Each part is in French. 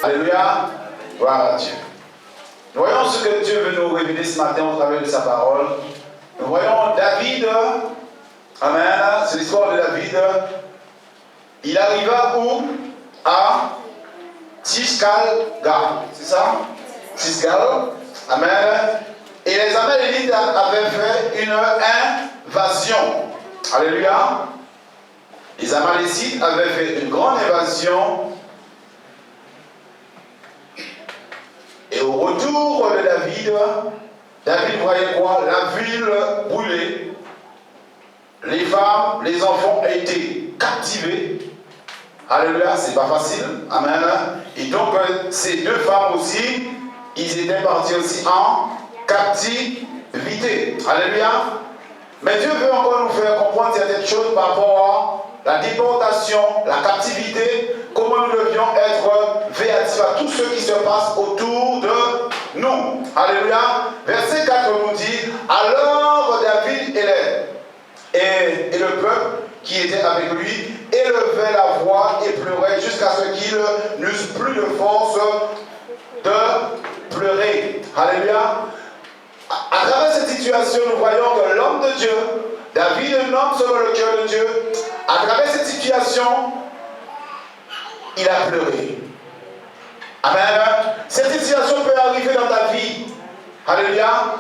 Alléluia. Gloire à Dieu. Nous voyons ce que Dieu veut nous révéler ce matin au travers de sa parole. Nous voyons David. Amen. C'est l'histoire de David. Il arriva où? À Tishkalga. C'est ça? Tishkalga. Amen. Et les Amalélites avaient fait une invasion. Alléluia. Les Amalécites avaient fait une grande invasion. Et au retour de David, David voyait quoi? La ville brûlée. Les femmes, les enfants étaient captivés. Alléluia, c'est pas facile. Amen. Et donc, ces deux femmes aussi, ils étaient partis aussi en captivité. Alléluia. Mais Dieu veut encore nous faire comprendre certaines choses par rapport à la déportation, la captivité, comment nous devions être véatifs à tout ce qui se passe autour de nous. Alléluia. Verset 4 nous dit, alors David et le peuple qui était avec lui élevait la voix et pleurait jusqu'à ce qu'ils n'eussent plus de force de pleurer. Alléluia. À travers cette situation, nous voyons que l'homme de Dieu, David, un homme selon le cœur de Dieu, à travers cette situation, il a pleuré. Amen. Cette situation peut arriver dans ta vie. Alléluia.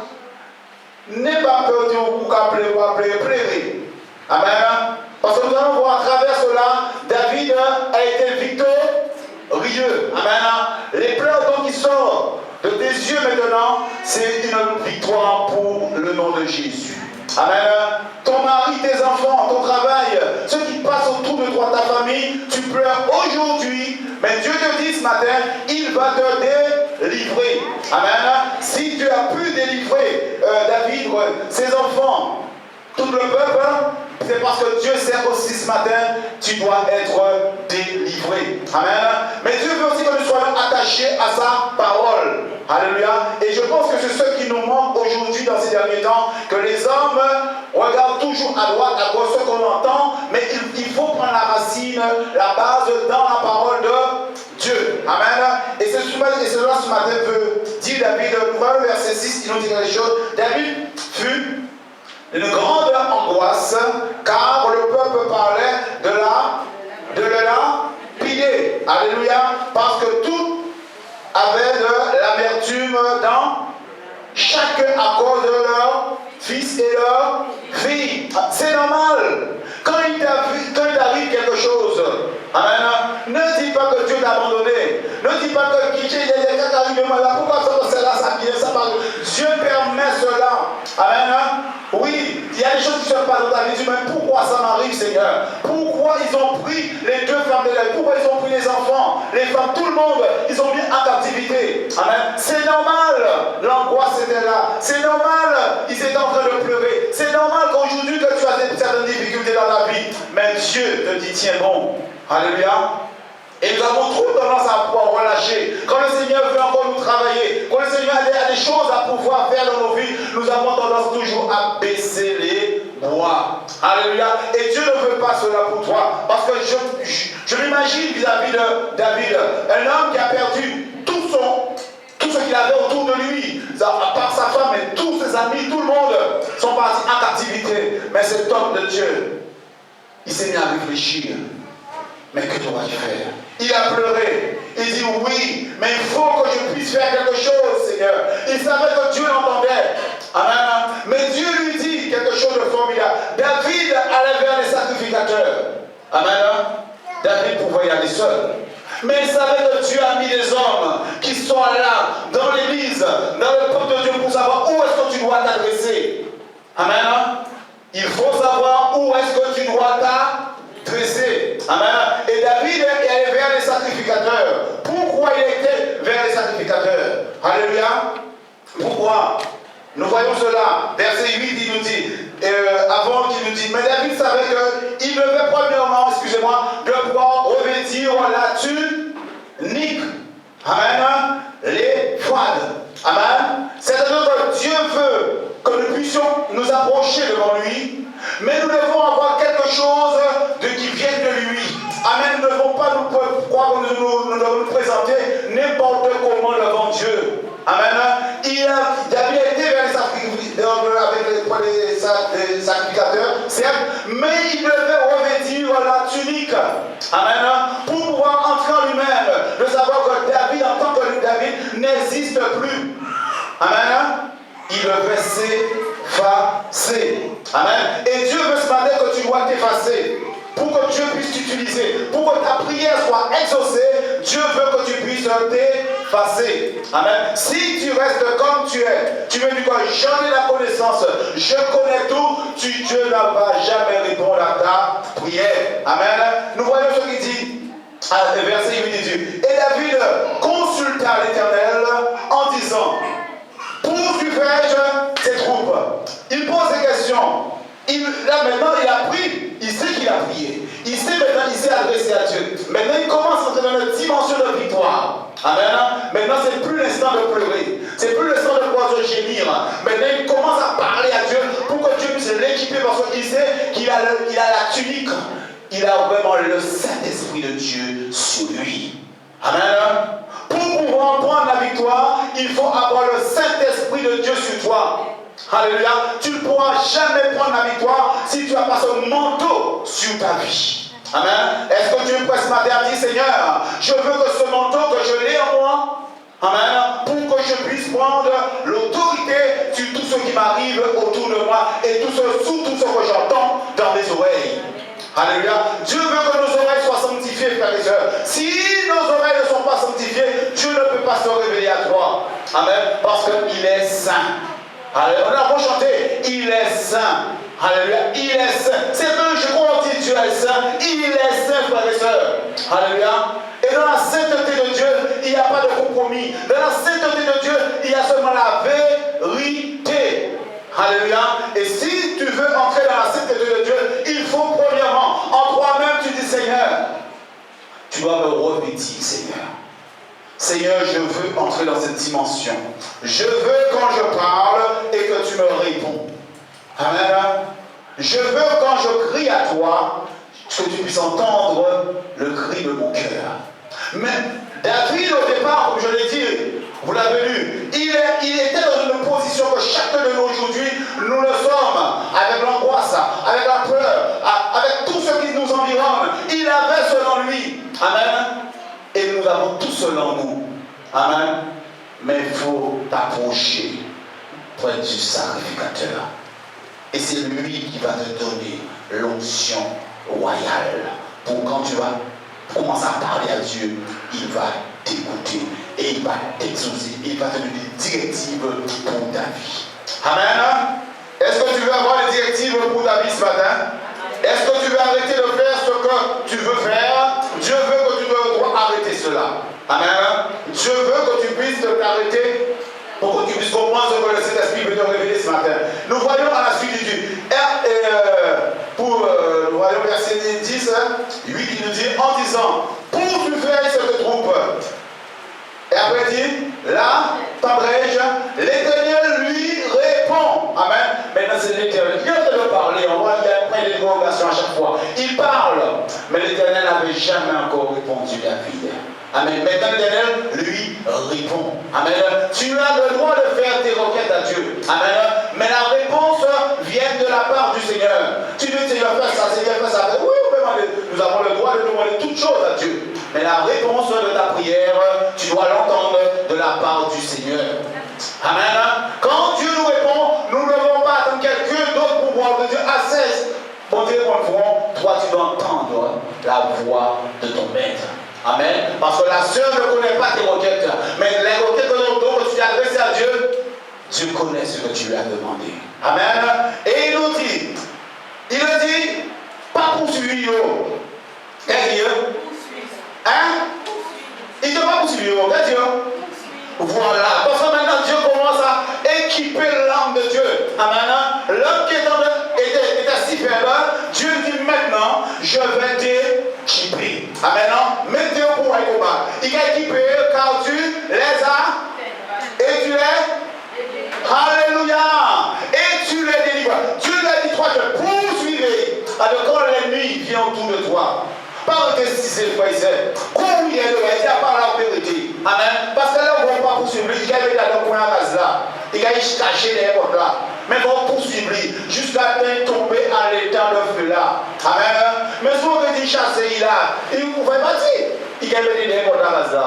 N'aie pas peur de vous pleurer. Amen. Parce que nous allons voir à travers cela, David a été victorieux. Amen. Les pleurs donc qui sortent de tes yeux maintenant, c'est une victoire pour le nom de Jésus. Amen. Ton mari, tes enfants, ton travail, ceux qui passent autour de toi, ta famille, tu pleures aujourd'hui, mais Dieu te dit ce matin, il va te délivrer. Amen. Si tu as pu délivrer David, ses enfants, tout le peuple, c'est parce que Dieu sait aussi ce matin, tu dois être délivré. Amen. Mais Dieu veut aussi que nous soyons attachés à sa parole. Alléluia. Et je pense que c'est ce qui nous manque aujourd'hui dans ces derniers temps, que les hommes regardent toujours à droite, à gauche ce qu'on entend, mais il faut prendre la racine, la base dans la parole de Dieu. Amen. Et cela ce matin veut dire David, le verset 6, il nous dit quelque chose. David fut une grande angoisse, car le peuple parlait de le lapider. Alléluia. Parce que tout avait de l'amertume dans chacun à cause de leur fils et leur fille. C'est normal. Quand il t'arrive quelque chose, amen, ne dis pas que Dieu t'a abandonné. Ne dis pas que quelqu'un t'arrive là. Pourquoi ça vient, ça parle. Dieu permet cela. Amen. Oui, il y a des choses qui se passent dans ta vie. Tu dis, mais pourquoi ça m'arrive, Seigneur? Pourquoi ils ont pris les deux femmes de la vie? Pourquoi ils ont pris les enfants, les femmes, tout le monde? Ils ont mis en captivité. Amen. C'est normal. L'angoisse était là. C'est normal. Ils étaient en train de pleurer. C'est normal qu'aujourd'hui que tu as certaines difficultés dans ta vie. Mais Dieu te dit, tiens bon. Alléluia. Et nous avons trop tendance à pouvoir relâcher. Quand le Seigneur veut encore nous travailler, quand le Seigneur a des choses à pouvoir faire dans nos vies, nous avons tendance toujours à baisser les bras. Alléluia. Et Dieu ne veut pas cela pour toi. Parce que je m'imagine vis-à-vis de David, un homme qui a perdu tout ce qu'il avait autour de lui, à part sa femme et tous ses amis, tout le monde sont partis en captivité. Mais cet homme de Dieu, il s'est mis à réfléchir. Mais que dois-je faire? Il a pleuré. Il dit oui, mais il faut que je puisse faire quelque chose, Seigneur. Il savait que Dieu l'entendait. Amen. Mais Dieu lui dit quelque chose de formidable. David allait vers les sacrificateurs. Amen. David pouvait y aller seul. Mais il savait que Dieu a mis des hommes qui sont là, dans l'église, dans le peuple de Dieu, pour savoir où est-ce que tu dois t'adresser. Amen. Il faut savoir où est-ce que tu dois t'adresser. Amen. Et David est allé vers les sacrificateurs. Pourquoi il était vers les sacrificateurs? Alléluia. Pourquoi? Nous voyons cela. Verset 8, il nous dit, avant qu'il nous dit, mais David savait qu'il devait premièrement excusez-moi, de pouvoir revêtir la tunique. Amen. Les froides. Amen. C'est-à-dire que Dieu veut que nous puissions nous approcher devant lui, mais nous devons avoir quelque chose qui vienne de lui. Amen. Nous ne devons pas nous croire que nous devons nous présenter n'importe comment devant Dieu. Amen. David a été vers les sacrificateurs, certes, mais il devait revêtir la tunique. Amen. Pour pouvoir entrer en lui-même, de savoir que David, en tant que David, n'existe plus. Amen. Il devait s'effacer. Amen. Et Dieu veut ce matin que tu dois t'effacer. Pour que Dieu puisse t'utiliser, pour que ta prière soit exaucée, Dieu veut que tu puisses t'effacer. Amen. Si tu restes comme tu es, tu me dis que j'en ai la connaissance, je connais tout, Dieu ne va jamais répondre à ta prière. Amen. Nous voyons ce qu'il dit. Verset 8 dit. Et David consulta l'Éternel en disant, poursuivrai-je ces troupes? Il pose des questions. Là maintenant il a pris, il sait qu'il a prié, il sait maintenant, il s'est adressé à Dieu. Maintenant il commence à entrer dans une dimension de victoire. Amen. Maintenant c'est plus l'instant de pleurer, c'est plus l'instant de pouvoir se gémir. Maintenant il commence à parler à Dieu pour que Dieu puisse l'équiper parce qu'il sait qu'il a la tunique, il a vraiment le Saint-Esprit de Dieu sur lui. Amen. Pour pouvoir prendre la victoire, il faut avoir le Saint-Esprit de Dieu sur toi. Alléluia. Tu ne pourras jamais prendre la victoire si tu n'as pas ce manteau sur ta vie. Amen. Est-ce que tu es prêt ce matin à dire, Seigneur, je veux que ce manteau, que je l'ai en moi, amen, pour que je puisse prendre l'autorité sur tout ce qui m'arrive autour de moi et sur tout ce que j'entends dans mes oreilles. Alléluia. Dieu veut que nos oreilles soient sanctifiées, frères et sœurs. Si nos oreilles ne sont pas sanctifiées, Dieu ne peut pas se révéler à toi. Amen. Parce qu'il est saint. Alléluia. On a beau chanter, il est saint. Alléluia. Il est saint. C'est que je crois qu'on dit Dieu est saint. Il est saint, frères et sœurs. Alléluia. Et dans la sainteté de Dieu, il n'y a pas de compromis. Dans la sainteté de Dieu, il y a seulement la vérité. Alléluia. Et si tu veux entrer dans la sainteté de Dieu, il faut premièrement, en toi-même, tu dis Seigneur, tu dois me revêtir, Seigneur. Seigneur, je veux entrer dans cette dimension. Je veux quand je parle et que tu me réponds. Amen. Je veux quand je crie à toi, que tu puisses entendre le cri de mon cœur. Mais David, au départ, comme je l'ai dit, vous l'avez lu, il était dans une position que chacun de nous aujourd'hui, nous le sommes, avec l'angoisse, avec la peur, avec tout ce qui nous environne. Il avait cela en lui. Amen. Et nous avons tout cela en nous. Amen. Mais il faut t'approcher près du sacrificateur. Et c'est lui qui va te donner l'onction royale. Pour quand tu vas commencer à parler à Dieu, il va t'écouter et il va t'exaucer. Il va te donner des directives pour ta vie. Amen. Est-ce que tu veux avoir des directives pour ta vie ce matin? Est-ce que tu veux arrêter de faire ce que tu veux faire? Dieu veut que tu dois arrêter cela. Amen. Dieu veut que tu puisses t'arrêter pour que tu puisses comprendre ce que le Saint-Esprit veut te révéler ce matin. Nous voyons à la suite du nous voyons verset 10, 8, il nous dit en disant, pour tu faire cette troupe. Et après il dit, là, tendrai-je, l'Éternel lui répond. Amen. Maintenant c'est l'Éternel. Il vient de parler, on voit qu'il y a plein d'interrogations à chaque fois. Il parle, mais l'Éternel n'avait jamais encore répondu à David. Amen. Maintenant l'Éternel lui répond. Amen. Tu as le droit de faire tes requêtes à Dieu. Amen. Mais la réponse vient de la part du Seigneur. Tu dis Seigneur, fais ça, Seigneur, fais ça. Oui, nous avons le droit de demander toutes choses à Dieu. Mais la réponse de ta prière, tu dois l'entendre de la part du Seigneur. Amen. Quand Dieu nous répond, nous ne devons pas attendre quelqu'un d'autre pour pouvoir te dire à 16. Bon Dieu, mon front, toi tu dois entendre la voix de ton maître. Amen. Parce que la sœur ne connaît pas tes requêtes. Mais les requêtes que tu t'es adressées à Dieu, Dieu connaît ce que tu lui as demandé. Amen. Et il nous dit, pas poursuivre. Qu'est-ce qu'il dit? Hein? Il ne t'a pas poursuivre. Qu'est-ce qu'il dit? Voilà. Parce que maintenant Dieu commence à équiper l'âme de Dieu. Amen. L'homme qui était si faible, Dieu dit maintenant, je vais autour de toi. Pas que si c'est le frère, quand il est là, il n'y a pas la vérité. Amen. Parce que là, on ne va pas poursuivre. Il y a des gens qui ont là. Il y a des gens cachés derrière là. Mais on va poursuivre jusqu'à tomber à l'état de feu là. Amen. Mais si on veut dire chasser là, il ne pouvait pas dire. Il y a des gens derrière là.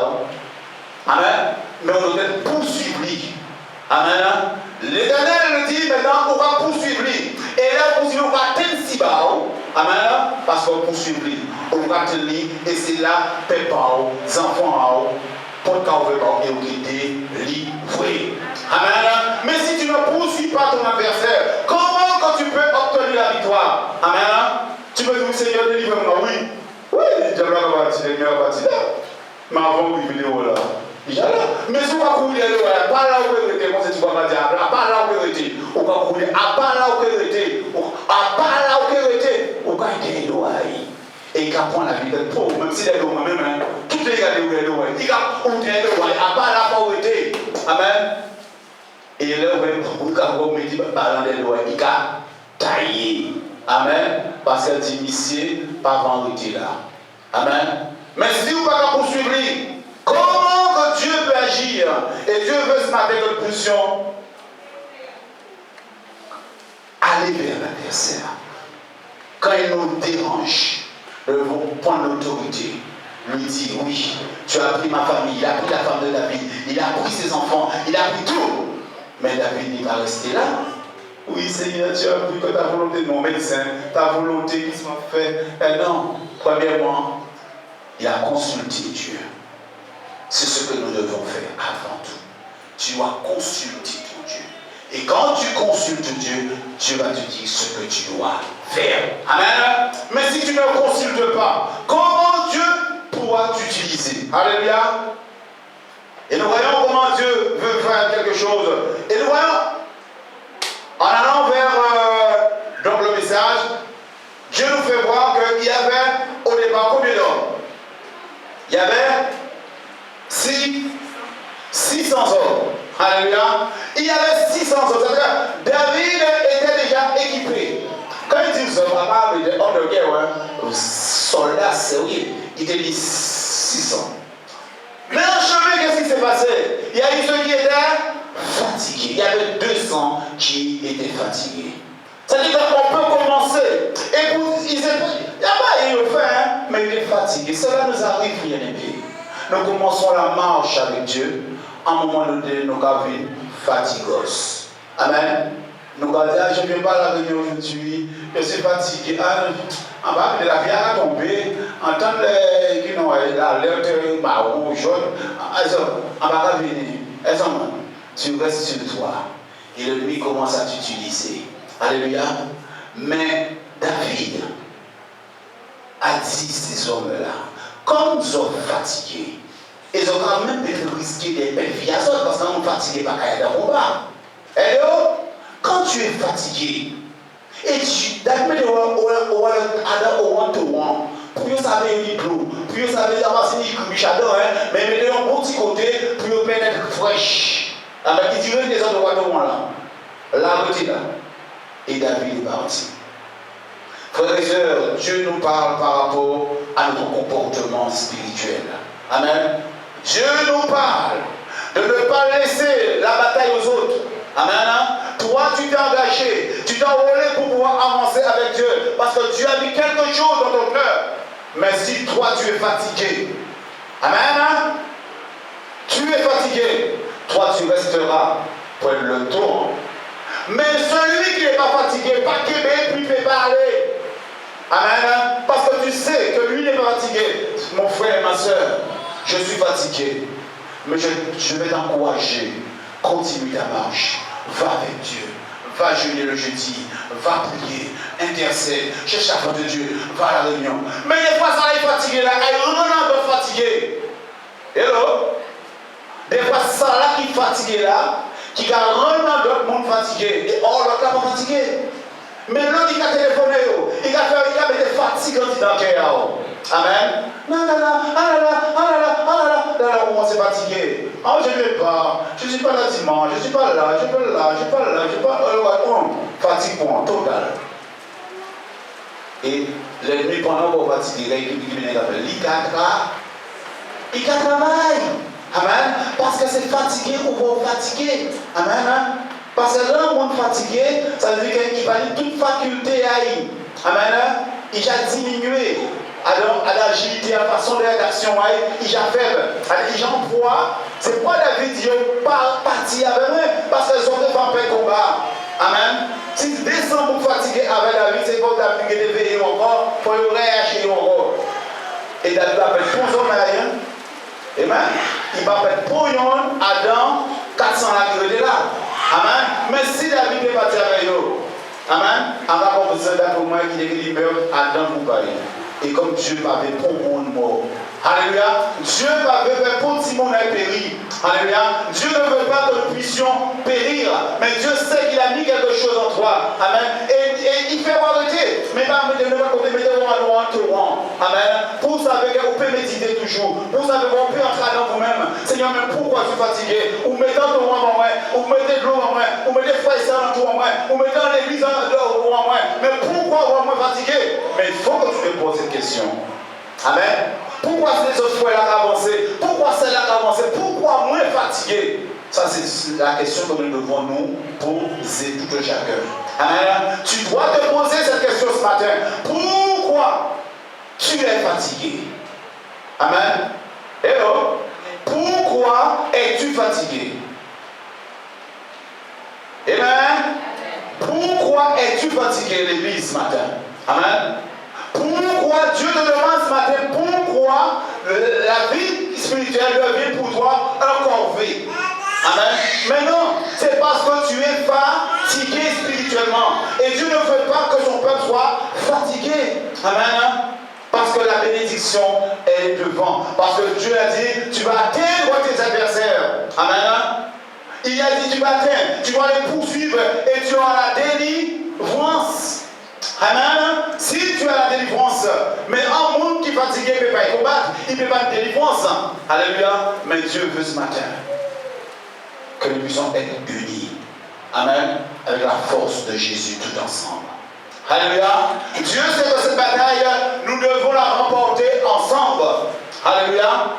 Amen. Mais on doit poursuivre. Amen. L'Éternel dit maintenant, on va poursuivre. Et là, poursuivre, on va atteindre si bas. Amen. Parce qu'on poursuit. On va atteindre. Et c'est là, papa, enfants, pour qu'on veut pas et livré. Amen. Mais si tu ne poursuis pas ton adversaire, comment quand tu peux obtenir la victoire? Amen. Tu peux dire, Seigneur, délivre-moi. Oui. Oui, j'aimerais partir, les meilleurs partis là. Mais avant, oui, vidéo là. Mais si on va courir, pas là où il était, moi c'est tu vas pas dire, pas là où il était, on va courir, à pas là où il était, à pas là où il était, on va être éloigné. Et il va prendre la vie de pauvre, même si il est loin, même, tout est gardé où il est loin. Il va prendre la vie de pauvre, à pas là où il était. Amen. Et là, on va mettre le ballon de loin, il va tailler. Amen. Parce que l'initié, pas vérité là. Amen. Mais si vous ne pouvez pas poursuivre, comment que Dieu peut agir? Et Dieu veut ce matin notre position. Aller vers l'adversaire. Quand il nous dérange, nous devons prendre l'autorité. Lui dire, oui, tu as pris ma famille, il a pris la femme de David, il a pris ses enfants, il a pris tout. Mais David n'est pas resté là. Oui, Seigneur, tu as pris que ta volonté, mon médecin, ta volonté qui soit faite. Non, premièrement, il a consulté Dieu. C'est ce que nous devons faire avant tout. Tu dois consulter ton Dieu. Et quand tu consultes Dieu, Dieu va te dire ce que tu dois faire. Amen. Mais si tu ne consultes pas, comment Dieu pourra t'utiliser? Alléluia. Et nous voyons comment Dieu veut faire quelque chose. Et nous voyons, en allant vers donc le message, Dieu nous fait voir qu'il y avait au départ combien d'hommes? Il y avait 600 hommes. Alléluia. Il y avait 600 hommes. C'est-à-dire David était déjà équipé. Quand il dit hommes, il était homme de guerre, soldat, c'est oui. Il était dit 600. Mais en chemin, qu'est-ce qui s'est passé? Il y a eu ceux qui étaient fatigués. Il y avait 200 qui étaient fatigués. C'est-à-dire qu'on peut commencer. Et il n'y a pas eu le fait, mais il est fatigué. Cela nous arrive, bien aimé. Nous commençons la marche avec Dieu. À un moment donné, nous avons une fatigos. Amen. Nous avons dit, je ne viens pas à la réunion aujourd'hui, je suis fatigué. En bas de la vie a tombé, entendre qui n'ont l'alerte marron, jaune. En bas de venir. Tu restes sur toi. Et l'ennemi commence à t'utiliser. Alléluia. Mais David a dit ces hommes-là, comme ils sont fatigués, ils ont quand même risqué des belles vies à soi, parce qu'on est fatigué par qu'il y a des combats. Hello? Quand tu es fatigué, et tu d'admettre one-to-one, pour que ça ait une clou, pour que ça ait un chador, mais mettez un bon petit côté pour que être fraîche. Avec il dirait des autres one-to-one là. La routine là. Et David est parti. Frères et sœurs, Dieu nous parle par rapport à notre comportement spirituel. Amen. Dieu nous parle de ne pas laisser la bataille aux autres. Amen. Toi, tu t'es engagé, tu t'es enrôlé pour pouvoir avancer avec Dieu. Parce que Dieu a mis quelque chose dans ton cœur. Mais si toi, tu es fatigué, amen, tu es fatigué, toi, tu resteras pour le tour. Mais celui qui n'est pas fatigué, pas Québec, puis ne peut pas aller. Amen. Parce que tu sais que lui n'est pas fatigué. Mon frère, ma soeur, je suis fatigué. Mais je vais t'encourager. Continue ta marche. Va avec Dieu. Va jeûner le jeudi. Va prier. Intercède. Cherche la foi de Dieu. Va à la réunion. Mais des fois, ça est fatigué là. Il y a un fatigué. Hello? Des fois, ça là qui est fatigué là. Qui a rendre d'autres monde fatigué. Et l'autre là pas fatigué. Mais l'autre qui a téléphoné, il a fait des fatigues dans le cœur. Amen. Non, on s'est fatigué. Oh, je ne vais pas. Je ne suis pas là dimanche. Je ne suis pas là. Je ne suis pas là. Je ne suis pas là. Je ne suis pas là. Fatigue pour un total. Et l'ennemi pendant qu'on va tirer, il travaille. Amen. Parce que c'est fatigué ou vous fatigué. Amen. Parce que là, on est fatigué, ça veut dire qu'il va dire toute faculté à y. Amen. Il a diminué. Alors, à l'agilité, à la façon de l'action, il a faible. Il a un poids. C'est pas la vidéo partie avec moi. Parce que les autres vont faire combat. Amen. Si tu descends pour fatiguer avec David, c'est comme David qui est éveillé encore, il faut réagir encore. Et David appelle pour son mari. Amen. Il va faire pour Adam 400 là. Amen. Mais si David est parti avec eux, amen. On va comprendre pour moi qui est meurt Adam pour parler. Et comme Dieu m'avait pour mon mort. Alléluia. Dieu m'avait fait pour Simon a péri. Alléluia. Dieu ne veut pas que nous puissions périr. Mais Dieu sait qu'il a mis quelque chose en toi. Amen. Et il fait arrêter. Mais pas me donner côté, mais amen. Pour savoir que vous pouvez méditer toujours. Pour savoir que vous pouvez entrer dans vous-même. Seigneur, mais pourquoi tu es fatigué? Ou mettez de l'eau en moi. Ou mettez de l'eau en moi. Ou mettez froid et ça en toi en moi. Ou mettez dans l'église en moi. Mais pourquoi vous êtes fatigué? Mais il faut que tu te poses cette question. Amen. Pourquoi ces autres frères là avancé? Pourquoi celle-là avancé? Pourquoi moi fatigué? Ça, c'est la question que nous devons nous poser tout le chacun. Amen. Tu dois te poser cette question ce matin. Pourquoi tu es fatigué? Amen. Hello. Pourquoi es-tu fatigué? Amen. Pourquoi es-tu fatigué, l'église ce matin? Amen. Pourquoi Dieu te demande ce matin, pourquoi la vie spirituelle devient pour toi un corvée? Amen. Mais non, c'est parce que tu es fatigué spirituellement. Et Dieu ne veut pas que son peuple soit fatigué. Amen. Parce que la bénédiction est devant. Parce que Dieu a dit, tu vas atteindre tes adversaires. Amen. Il a dit, tu vas atteindre, tu vas les poursuivre et tu auras la délivrance. Amen. Si tu as la délivrance, mais un monde qui est fatigué ne peut pas y combattre, il ne peut pas de délivrance. Alléluia. Mais Dieu veut ce matin que nous puissions être unis. Amen. Avec la force de Jésus tout ensemble. Alléluia. Dieu sait que cette bataille, nous devons la remporter ensemble. Alléluia.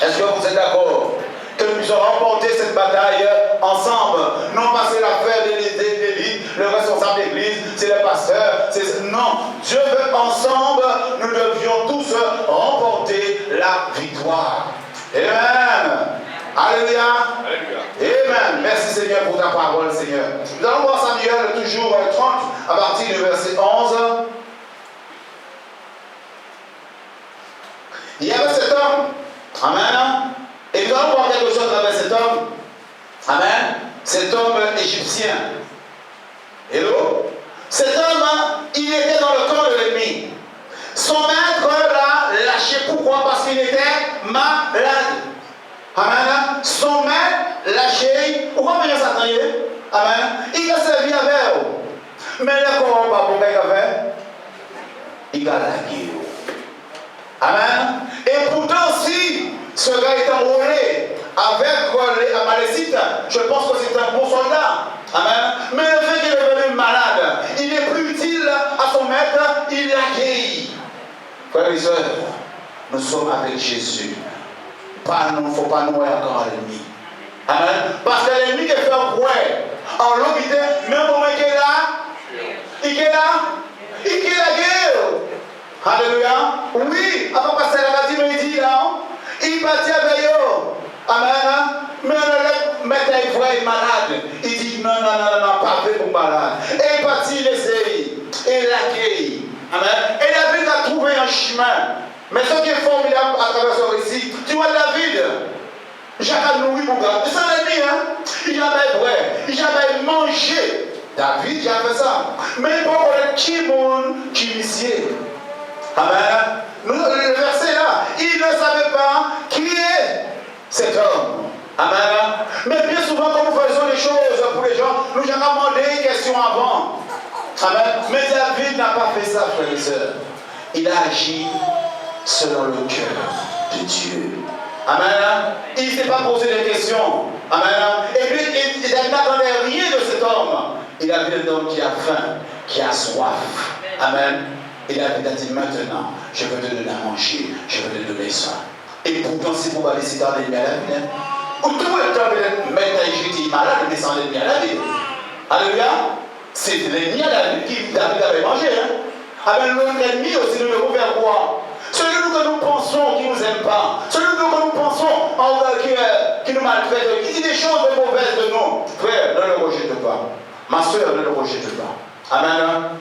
Est-ce que vous êtes d'accord? Que nous puissions remporter cette bataille ensemble. Non pas c'est l'affaire de l'élite, le responsable d'église, c'est le pasteur. Non, Dieu veut ensemble, nous devions tous remporter la victoire. Amen. Alléluia. Amen. Merci Seigneur pour ta parole, Seigneur. Nous allons voir Samuel toujours 30 à partir du verset 11. Il y avait cet homme. Amen. Et nous allons voir quelque chose avec cet homme. Amen. Cet homme égyptien. Hello. Cet homme, il était dans le camp de l'ennemi. Son maître l'a lâché. Pourquoi? Parce qu'il était malade. Amen. Son maître lâché. Pourquoi il Satan? Amen. Il a servi avec eux. Mais le corps pas pour faire. Il a lagué. Amen. Et pourtant, si ce gars est enrôlé avec les Amalécites, je pense que c'est un bon soldat. Amen. Mais le fait qu'il est devenu malade, il n'est plus utile à son maître, il l'a guéri. Frères et sœurs, nous sommes avec Jésus. Il ne faut pas nous encore à l'ennemi. Amen. Parce que l'ennemi qui fait un bruit en l'hôpital, même au moment qu'il est là, il est là, il est la guerre. Alléluia. Oui, après passer la dit, mais il dit là, il partit avec eux. Amen. Mais le maître est malade. Il dit non, pas fait pour malade. Et il partit, il essaye. Et il l'accueille. Amen. Et David a trouvé un chemin. Mais ce qui est formidable à travers ce récit, tu vois David, Jacques a nourri mon gars. C'est un ennemi, hein. Il avait vrai. Il avait mangé. David, il a fait ça. Mais pour connaître qui monde qui initié. Amen. Le verset là, il ne savait pas qui est cet homme. Amen. Mais bien souvent, quand nous faisons des choses pour les gens, nous avons demandé une question avant. Amen. Mais David n'a pas fait ça, frères et sœurs. Il a agi selon le cœur de Dieu. Amen. Il ne s'est pas posé des questions. Amen. Et puis, il n'attendait rien de cet homme. Il a vu un homme qui a faim, qui a soif. Amen. Et David a dit maintenant, je veux te donner à manger, je veux te donner ça. Et pourtant, si vous allez laisser garder l'ennemi à la vie, ou tout le temps, maintenant, j'étais malade, mais sans l'ennemi à la vie. Alléluia. C'est l'ennemi à la vie qui David avait mangé. Avec l'autre ennemi aussi, nous devons faire quoi? Celui que nous pensons qui ne nous aime pas, celui que nous pensons qui nous maltraite, qui dit des choses mauvaises de nous, frère, ne le rejette pas. Ma soeur, ne le rejette pas. Amen.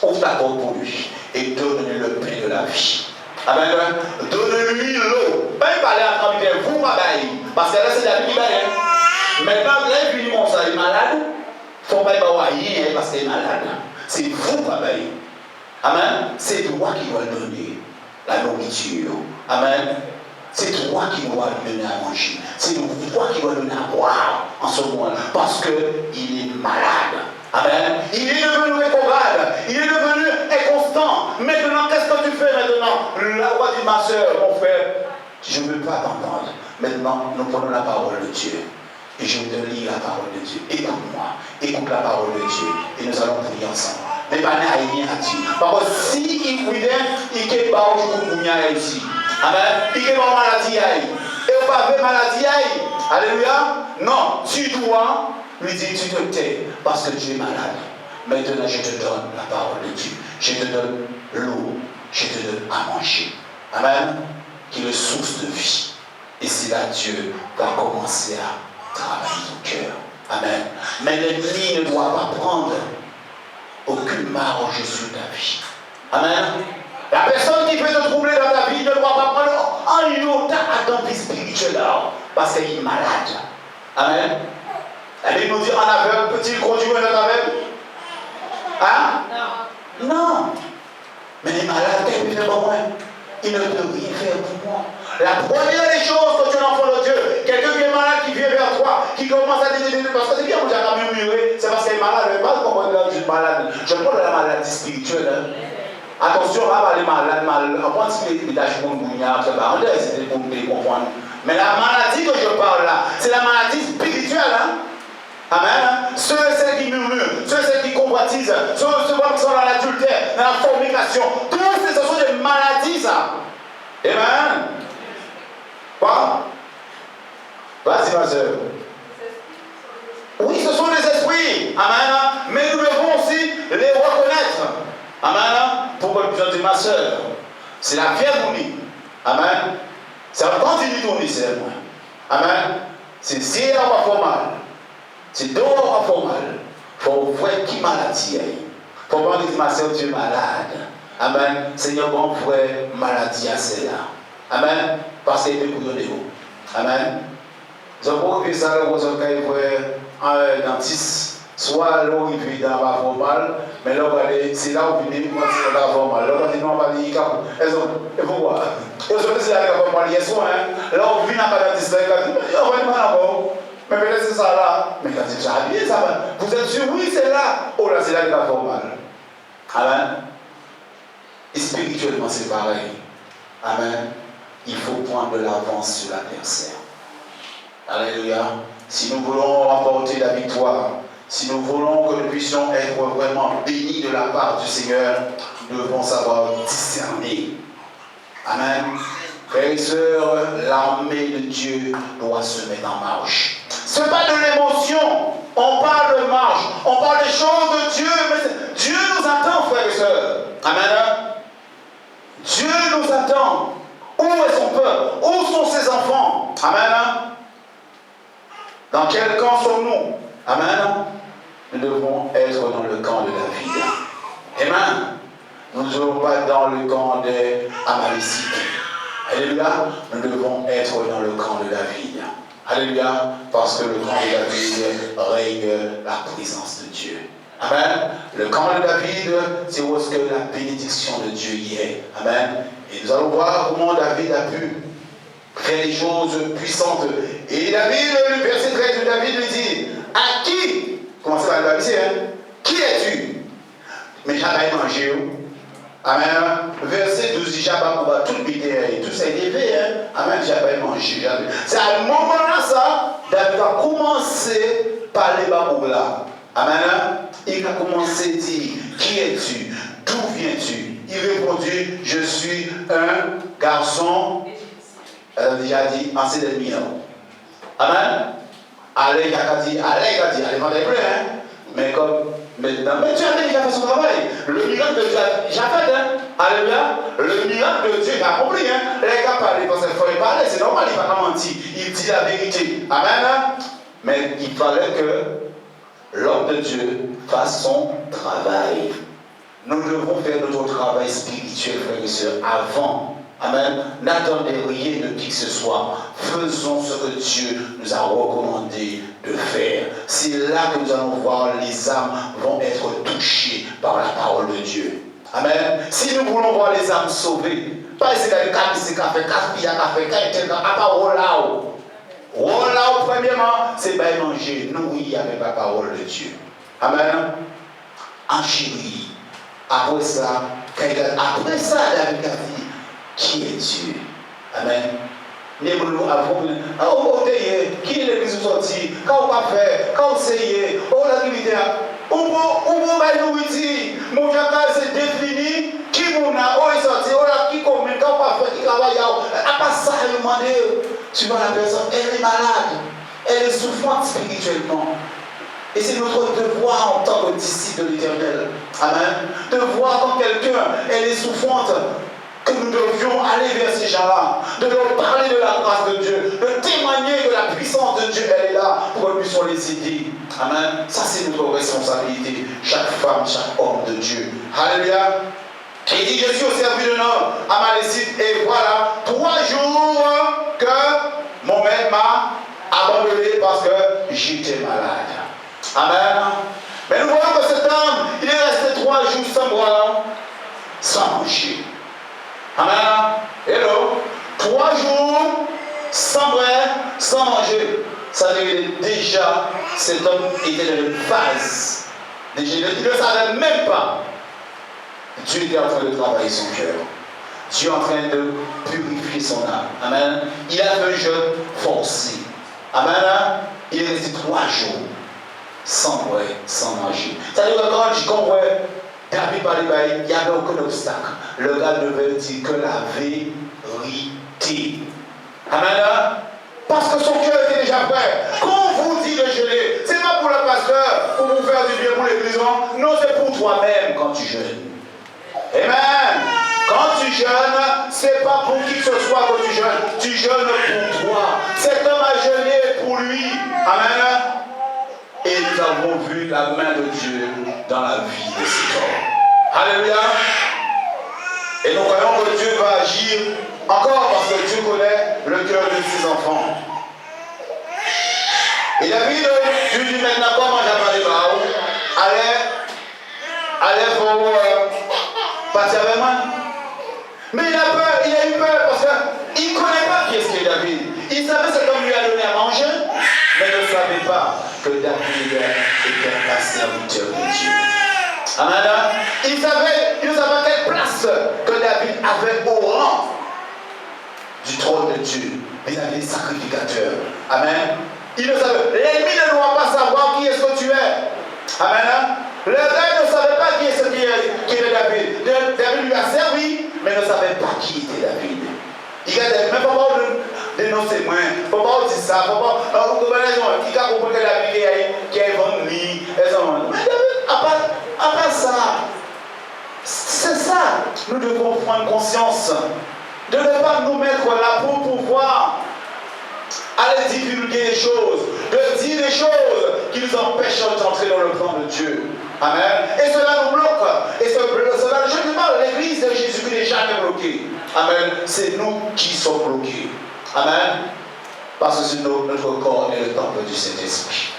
Ouvre ta porte pour lui et donne-lui le pain de la vie. Amen. Donne-lui l'eau. Pas parler à travers vous, parce que là, c'est la vie qui va. Maintenant, là, il vient comme ça, il est malade. Il ne faut pas y parce qu'il est malade. C'est vous, papa. Amen. C'est toi qui dois donner la nourriture. Amen. C'est toi qui dois donner à manger. C'est toi qui dois donner à boire en ce moment-là. Parce qu'il est malade. Amen. Il est devenu rétrograde. Il est devenu inconstant. Maintenant, qu'est-ce que tu fais maintenant? La voix dit, ma soeur, mon frère, je ne veux pas t'entendre. Maintenant, nous prenons la parole de Dieu. Et je vais te lire la parole de Dieu. Écoute-moi. Écoute la parole de Dieu. Et nous allons prier ensemble. Mais pas rien à dire. Parce que si il voulait, il ne peut pas ici. Amen. Il ne peut pas maladie. Et on va faire maladie. Alléluia. Non. Tu dois lui dire, tu te tais. Parce que tu es malade. Maintenant, je te donne la parole de Dieu. Je te donne l'eau. Je te donne à manger. Amen. Qui est le source de vie. Et c'est là Dieu va commencer à travailler ton cœur. Amen. Mais l'ennemi ne doit pas prendre aucune marge sur ta vie. Amen. La personne qui peut te troubler dans ta vie ne doit pas prendre un iota à ton vie spirituelle parce qu'il est malade. Amen. La Bible nous dit en aveugle, peut-il conduire un aveugle? Hein? Non. Mais les malades, qu'est-ce qu'il fait pour moi? Il ne peut rien faire pour moi. La première des choses quand tu es un enfant de Dieu, quelqu'un qui est malade, qui vient vers toi, qui commence à te dire, parce que c'est bien, j'ai quand même murmuré, c'est parce qu'il est malade, je ne vais pas comprendre que je suis malade. Je parle de la maladie spirituelle. Attention, on va parler malade, on pense qu'il est détachement de bouillard, c'est pour me comprendre. Mais la maladie que je parle là, c'est la maladie spirituelle. Amen. Ceux et celles qui murmurent, ceux et celles qui convoitisent, ceux qui sont dans l'adultère, dans la fornication, tous ces sont des maladies, ça. Amen. Quoi? Vas-y, ma soeur. Oui, ce sont des esprits. Amen. Mais nous devons aussi les reconnaître. Amen. Pourquoi je dis ma soeur? C'est la fièvre unie. Amen. C'est un continu tourné, c'est moi. Amen. C'est si elle va faire mal. C'est donc on va faire mal. Il faut voir qui maladie est. Il ne faut pas dire ma soeur, tu es malade. Amen. Seigneur, bon frère, maladie à celle-là. Amen. Parce qu'il est pour donner vous. Amen. Nous avons vu ça, nous avons vu un dentiste. Soit là où il vit dans la formale, mais là c'est là où il vit dans la formale. Là où il non, on va dire, et pourquoi? Et aujourd'hui, c'est là qu'on va dire, là où il vit dans la dentiste, on va dire, mais peut-être c'est ça là. Mais quand c'est bien, ça va. Vous êtes sûr, oui, c'est là. Oh là, c'est là qu'il va formale. Amen. Et spirituellement, c'est pareil. Amen. Il faut prendre de l'avance sur l'adversaire. Alléluia. Si nous voulons remporter la victoire, si nous voulons que nous puissions être vraiment bénis de la part du Seigneur, nous devons savoir discerner. Amen. Frères et sœurs, l'armée de Dieu doit se mettre en marche. Ce n'est pas de l'émotion. On parle de marche. On parle des choses de Dieu. Mais Dieu nous attend, frères et sœurs. Amen. Dieu nous attend. Où est son peuple? Où sont ses enfants? Amen. Dans quel camp sommes-nous? Amen. Nous devons être dans le camp de David. Amen. Nous ne devons pas être dans le camp des Amalécites. Alléluia. Nous devons être dans le camp de David. Alléluia. Parce que le camp de David règne la présence de Dieu. Amen. Le camp de David, c'est où est-ce que la bénédiction de Dieu y est. Amen. Et nous allons voir comment David a pu faire des choses puissantes. Et David, le verset 13 de David lui dit, à qui? Commencez par le David, qui es-tu? Mais j'avais mangé. Amen. Verset 12 dit, j'avais tout bité, tout ça est élevé. Amen, j'avais mangé. C'est à ce moment-là, ça, David a commencé par les babous là. Amen. Il a commencé à dire, qui es-tu? D'où viens-tu? Il répondit, je suis un garçon, elle a déjà dit, ancien ennemi. Amen. Allez, il a dit, allez, vendez plus, hein. Mais comme maintenant, mais Dieu a déjà fait son travail. Le miracle de Dieu a déjà fait, hein. Alléluia. Le miracle de Dieu, il a compris, hein. Les gars parlent, parce qu'il faut parler, c'est normal, il ne va pas mentir. Il dit la vérité. Amen. Mais il fallait que l'homme de Dieu fasse son travail. Nous devons faire notre travail spirituel, frères et sœurs, avant. Amen. N'attendez rien de qui que ce soit. Faisons ce que Dieu nous a recommandé de faire. C'est là que nous allons voir les âmes vont être touchées par la parole de Dieu. Amen. Si nous voulons voir les âmes sauvées, pas essayer de faire à part Rolao, premièrement, c'est bien manger, nourrir avec la parole de Dieu. Amen. Enchérir. Après ça, David a dit, qui est Dieu? Amen. Qui est l'église sortie? Quand on va faire, quand on sait, on a l'activité. On va nous dire, mon jacquard c'est défini, qui nous a, on est sorti, on a qui commune, quand on va faire, qui travaille, à part ça, il demande, tu vois la personne, elle est malade, elle est souffrante spirituellement. Et c'est notre devoir en tant que disciple de l'Éternel. Amen. De voir quand quelqu'un, elle est souffrante, que nous devions aller vers ces gens-là, de leur parler de la grâce de Dieu, de témoigner de la puissance de Dieu, elle est là pour que nous puissions les aider. Amen. Ça, c'est notre responsabilité. Chaque femme, chaque homme de Dieu. Alléluia. Il dit, je suis au service d'un homme amalécite, et voilà, 3 jours que mon maître m'a abandonné parce que j'étais malade. Amen. Mais nous voyons que cet homme, il est resté 3 jours sans boire, sans manger. Amen. Hello. 3 jours sans boire, sans manger. Ça veut dire déjà, cet homme était dans une phase. Déjà, il ne savait même pas. Dieu était en train de travailler son cœur. Dieu est en train de purifier son âme. Amen. Il a fait un jeûne forcé. Amen. Il est resté 3 jours sans boire, sans manger. C'est-à-dire que quand je comprends, David parlait, il n'y avait aucun obstacle. Le gars devait dire que la vérité. Amen. Parce que son cœur était déjà prêt. Quand on vous dit de jeûner, ce n'est pas pour le pasteur, pour vous faire du bien pour l'église. Non, c'est pour toi-même quand tu jeûnes. Amen. Quand tu jeûnes, ce n'est pas pour qui que ce soit que tu jeûnes. Tu jeûnes pour toi. Cet homme a jeûné pour lui. Amen. Et nous avons vu la main de Dieu dans la vie de cet homme. Alléluia. Et nous croyons que Dieu va agir encore parce que Dieu connaît le cœur de ses enfants. Et David, Dieu dit maintenant comment j'appelle allez pour partir avec moi. Mais il a peur, il a eu peur parce qu'il ne connaît pas qui est David. Il savait ce qu'on lui a donné à manger, mais ne savait pas que David était un serviteur de Dieu. Amen. Il ne savait quelle place que David avait au rang du trône de Dieu vis-à-vis des sacrificateurs. Amen. Il ne savait. L'ennemi ne doit pas savoir qui est-ce que tu es. Amen. Le gars ne savait pas qui était David. David lui a servi, mais ne savait pas qui était David. Il a dit, mais pourquoi on dénonce moi? Pourquoi on dit ça? Pourquoi on dit que David qui a vendu? Mais David, à part ça, c'est ça. Nous devons prendre conscience de ne pas nous mettre là pour pouvoir aller divulguer les choses, de dire des choses qui nous empêchent d'entrer dans le plan de Dieu. Amen. Et cela nous bloque. Et cela, je ne dis pas l'église de Jésus qui n'est jamais bloquée. Amen. C'est nous qui sommes bloqués. Amen. Parce que c'est notre corps est le temple du Saint-Esprit.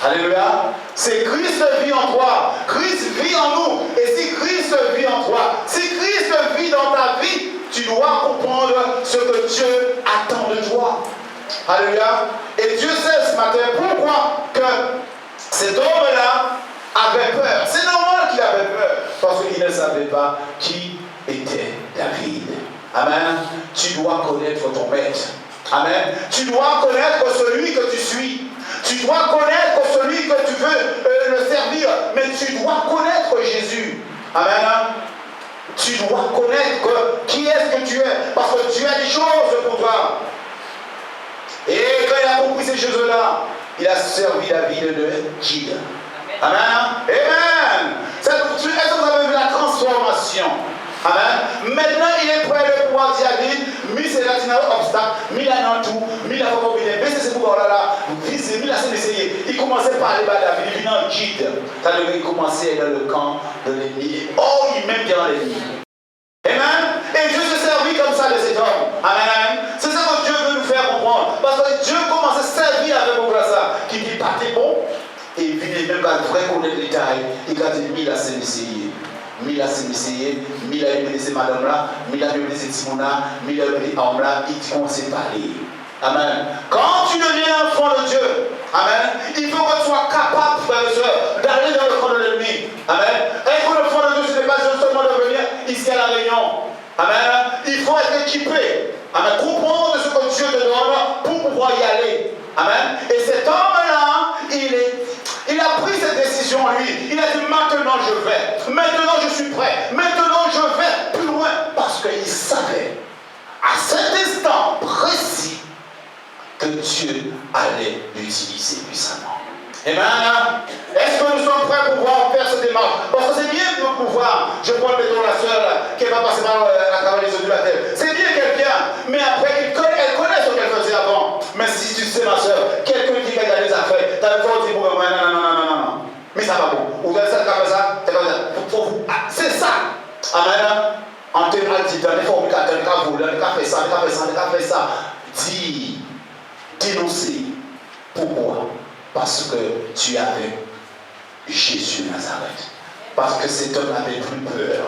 Alléluia. C'est Christ vit en toi. Christ vit en nous. Et si Christ vit en toi, si Christ vit dans ta vie, tu dois comprendre ce que Dieu attend de toi. Alléluia. Et Dieu sait ce matin pourquoi que cet homme-là avait peur. C'est normal qu'il avait peur. Parce qu'il ne savait pas qui était David. Amen. Tu dois connaître ton maître. Amen. Tu dois connaître celui que tu suis. Tu dois connaître celui que tu veux le servir. Mais tu dois connaître Jésus. Amen. Tu dois connaître qui est-ce que tu es. Parce que Dieu a des choses pour toi. Et quand il a compris ces choses-là, il a servi la vie de guide. Amen. Amen. Est-ce que vous avez vu la transformation? Amen. Maintenant, il est prêt de pouvoir dire à David, mis ses obstacles, mis la dans tout, mis la forme mais c'est pour là, mis la scène d'essayer. Il commençait par aller à David, il vient en guide. Ça devait commencer dans le camp de l'ennemi. Oh, il même dans l'ennemi. Amen. Et Dieu se servit comme ça de cet homme. Amen. C'est ça que Dieu veut nous faire comprendre. Parce que Dieu commence à servir avec mon frère ça. Qui dit pas t'es bon. Et puis il même pas vrai connaître les détails. Et quand il dit la scène d'essayer. Mila s'est Mila a blessé madame là, Mila a blessé Simona, Mila a blessé homme là, ils commencent à parler. Amen. Quand tu deviens enfant de Dieu, amen, il faut que tu sois capable, frère et soeur, d'aller dans le camp de l'ennemi. Amen. Et pour le fond de Dieu, ce n'est pas justement de venir ici à la réunion. Amen. Il faut être équipé. Amen. Comprendre ce que Dieu te donne pour pouvoir y aller. Amen. Et cet homme-là, il a pris cette décision lui. Il a dit maintenant je vais. Maintenant je suis prêt. Maintenant je vais plus loin. Parce qu'il savait à cet instant précis que Dieu allait l'utiliser puissamment. Amen. Est-ce que nous sommes prêts pour pouvoir faire cette démarche? Parce que c'est bien de pouvoir. Je prends mettons la soeur qui va passer par la travers les eaux de la terre. C'est bien qu'elle vient, mais après elle connaît ce qu'elle faisait avant. Mais si tu sais ma soeur, quelqu'un qui a des affaires, t'as le temps de dire pour moi non. Mais ça va bon. Vous avez ça, comme ça, c'est ça. Amen. En te dit dans les fornicateurs, les fait ça. Dis, dénoncer. Pourquoi? Parce que tu avais Jésus Nazareth. Parce que cet homme n'avait plus peur.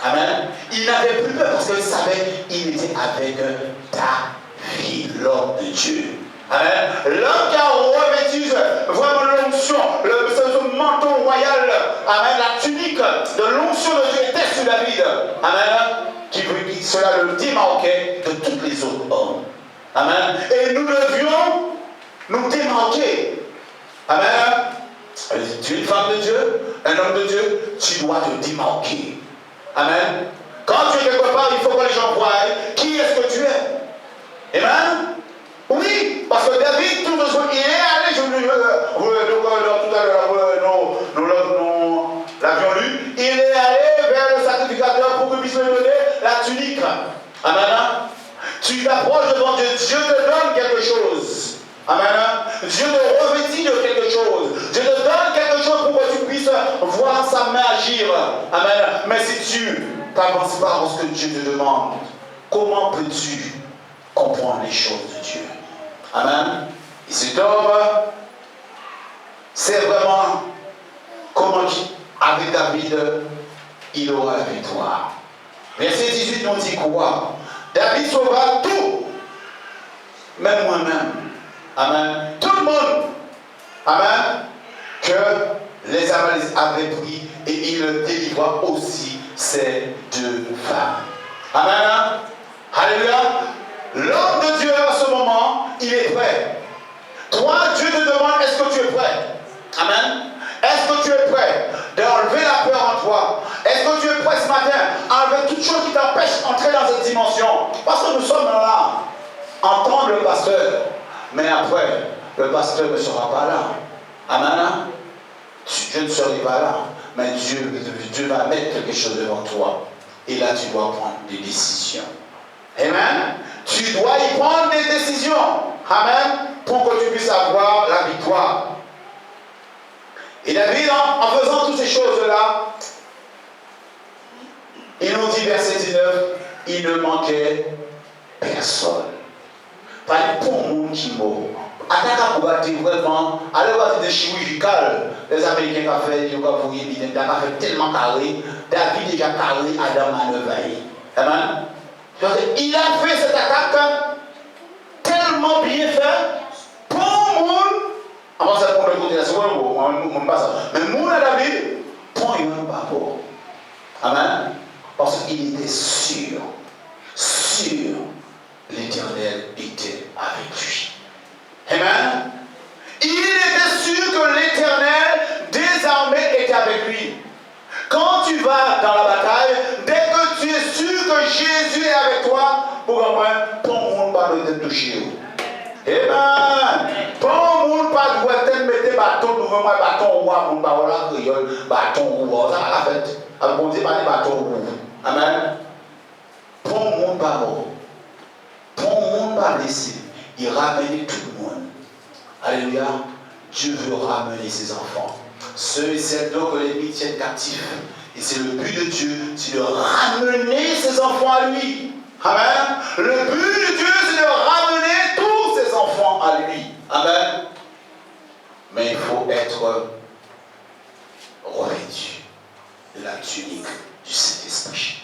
Amen. Il n'avait plus peur parce qu'il savait qu'il était avec David, l'homme de Dieu. Amen. L'homme qui a revêtu vraiment l'onction, ce manteau royal, amen, la tunique de l'onction de Dieu était sur David. Amen. Cela le démarquait de tous les autres hommes. Amen. Et nous devions nous démarquer. Amen. Tu es une femme de Dieu, un homme de Dieu, tu dois te démarquer. Amen. Quand tu es quelque part, il faut que les gens voient qui est-ce que tu es. Amen. Oui, parce que David, tout de suite, il est allé, tout à l'heure, nous l'avions lu, il est allé vers le sacrificateur pour qu'il puisse lui donner la tunique. Amen. Tu t'approches devant Dieu, Dieu te donne quelque chose. Amen. Dieu te revêtit de quelque chose. Dieu te donne quelque chose pour que tu puisses voir sa main agir. Amen. Mais si tu n'avances pas dans ce que Dieu te demande, comment peux-tu comprendre les choses de Dieu? Amen. Et cet homme, c'est vraiment comment avec David, il aura la victoire. Verset 18 nous dit quoi? David sauvera tout, même moi-même. Amen. Tout le monde. Amen. Que les Amalécites avaient pris et il délivra aussi ces deux femmes. Amen. Alléluia. L'homme de Dieu à ce moment, il est prêt. Toi, Dieu te demande, est-ce que tu es prêt? Amen. Est-ce que tu es prêt d'enlever la peur en toi? Est-ce que tu es prêt ce matin à enlever toute chose qui t'empêche d'entrer dans cette dimension? Parce que nous sommes là, entendre le pasteur. Mais après, le pasteur ne sera pas là. Amen. Je ne serai pas là. Mais Dieu va mettre quelque chose devant toi. Et là, tu dois prendre des décisions. Amen. Tu dois y prendre des décisions. Amen. Pour que tu puisses avoir la victoire. Et David, en faisant toutes ces choses-là, il nous dit, verset 19, il ne manquait personne. Pas pour le monde qui mort. Attaque pour battre vraiment, allez voir des chirurgicales. Les Américains ont fait, ils ont fait tellement carré. David déjà carré, Adam a levé. Amen. Il a fait cette attaque tellement bien fait pour le monde. Avant ça, pour le côté de la seconde, on ne passe pas ça. Mais mon David, pour il ne pas pour. Amen. Parce qu'il était sûr, l'Éternel était avec lui. Amen. Il était sûr que l'Éternel des armées était avec lui. Quand tu vas dans la bataille, dès que pour moi, pour monde pas de toucher. Amen. Pour monde pas de mettre bâton devant moi, bâton ou mon baola créole, bâton ou ça va la fête. Avec bon Dieu, pas des bâtons ou. Amen. Pour monde pas mort. Pour monde pas blessé. Il ramène tout le monde. Alléluia. Dieu veut ramener ses enfants. Ceux et celles que l'ennemi tiennent captifs. Et c'est le but de Dieu, c'est de ramener ses enfants à lui. Amen. Le but de Dieu, c'est de ramener tous ses enfants à lui. Amen. Mais il faut être revêtu de la tunique du Saint-Esprit.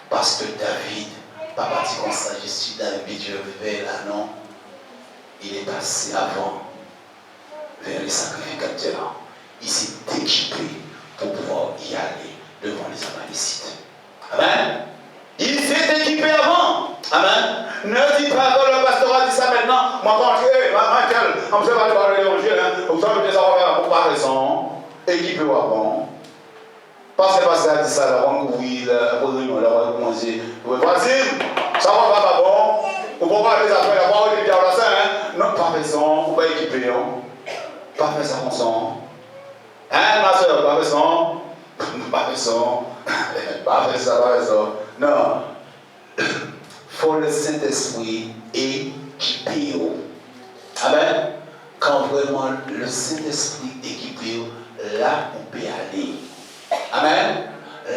Parce que David, pas parti comme ça, je suis David, je vais là, non. Il est passé avant vers les sacrificateurs. Il s'est équipé pour pouvoir y aller devant les Amalecites. Amen. Il s'est équipé avant. Amen. Ne dis pas que le pasteur a dit ça maintenant. Moi, quand je Michael, on ne sait pas parler l'évangile, vous savez déjà avoir pour comparaison. Équipé avant. Parce que le pasteur a dit ça, la banque ouvrir, la réunion, la va commencer. Voici, ça va pas bon. Vous pouvez pas les affaires, la parole est bien là, hein. Non, pas raison, vous pas équipé. Pas faire ça comme ça. Hein, ma soeur, pas faire ça. Pas faire ça. Pas faire ça, pas faire ça. Non. Faut le Saint-Esprit équipé. Amen. Quand vraiment le Saint-Esprit équipé, là on peut aller. Amen.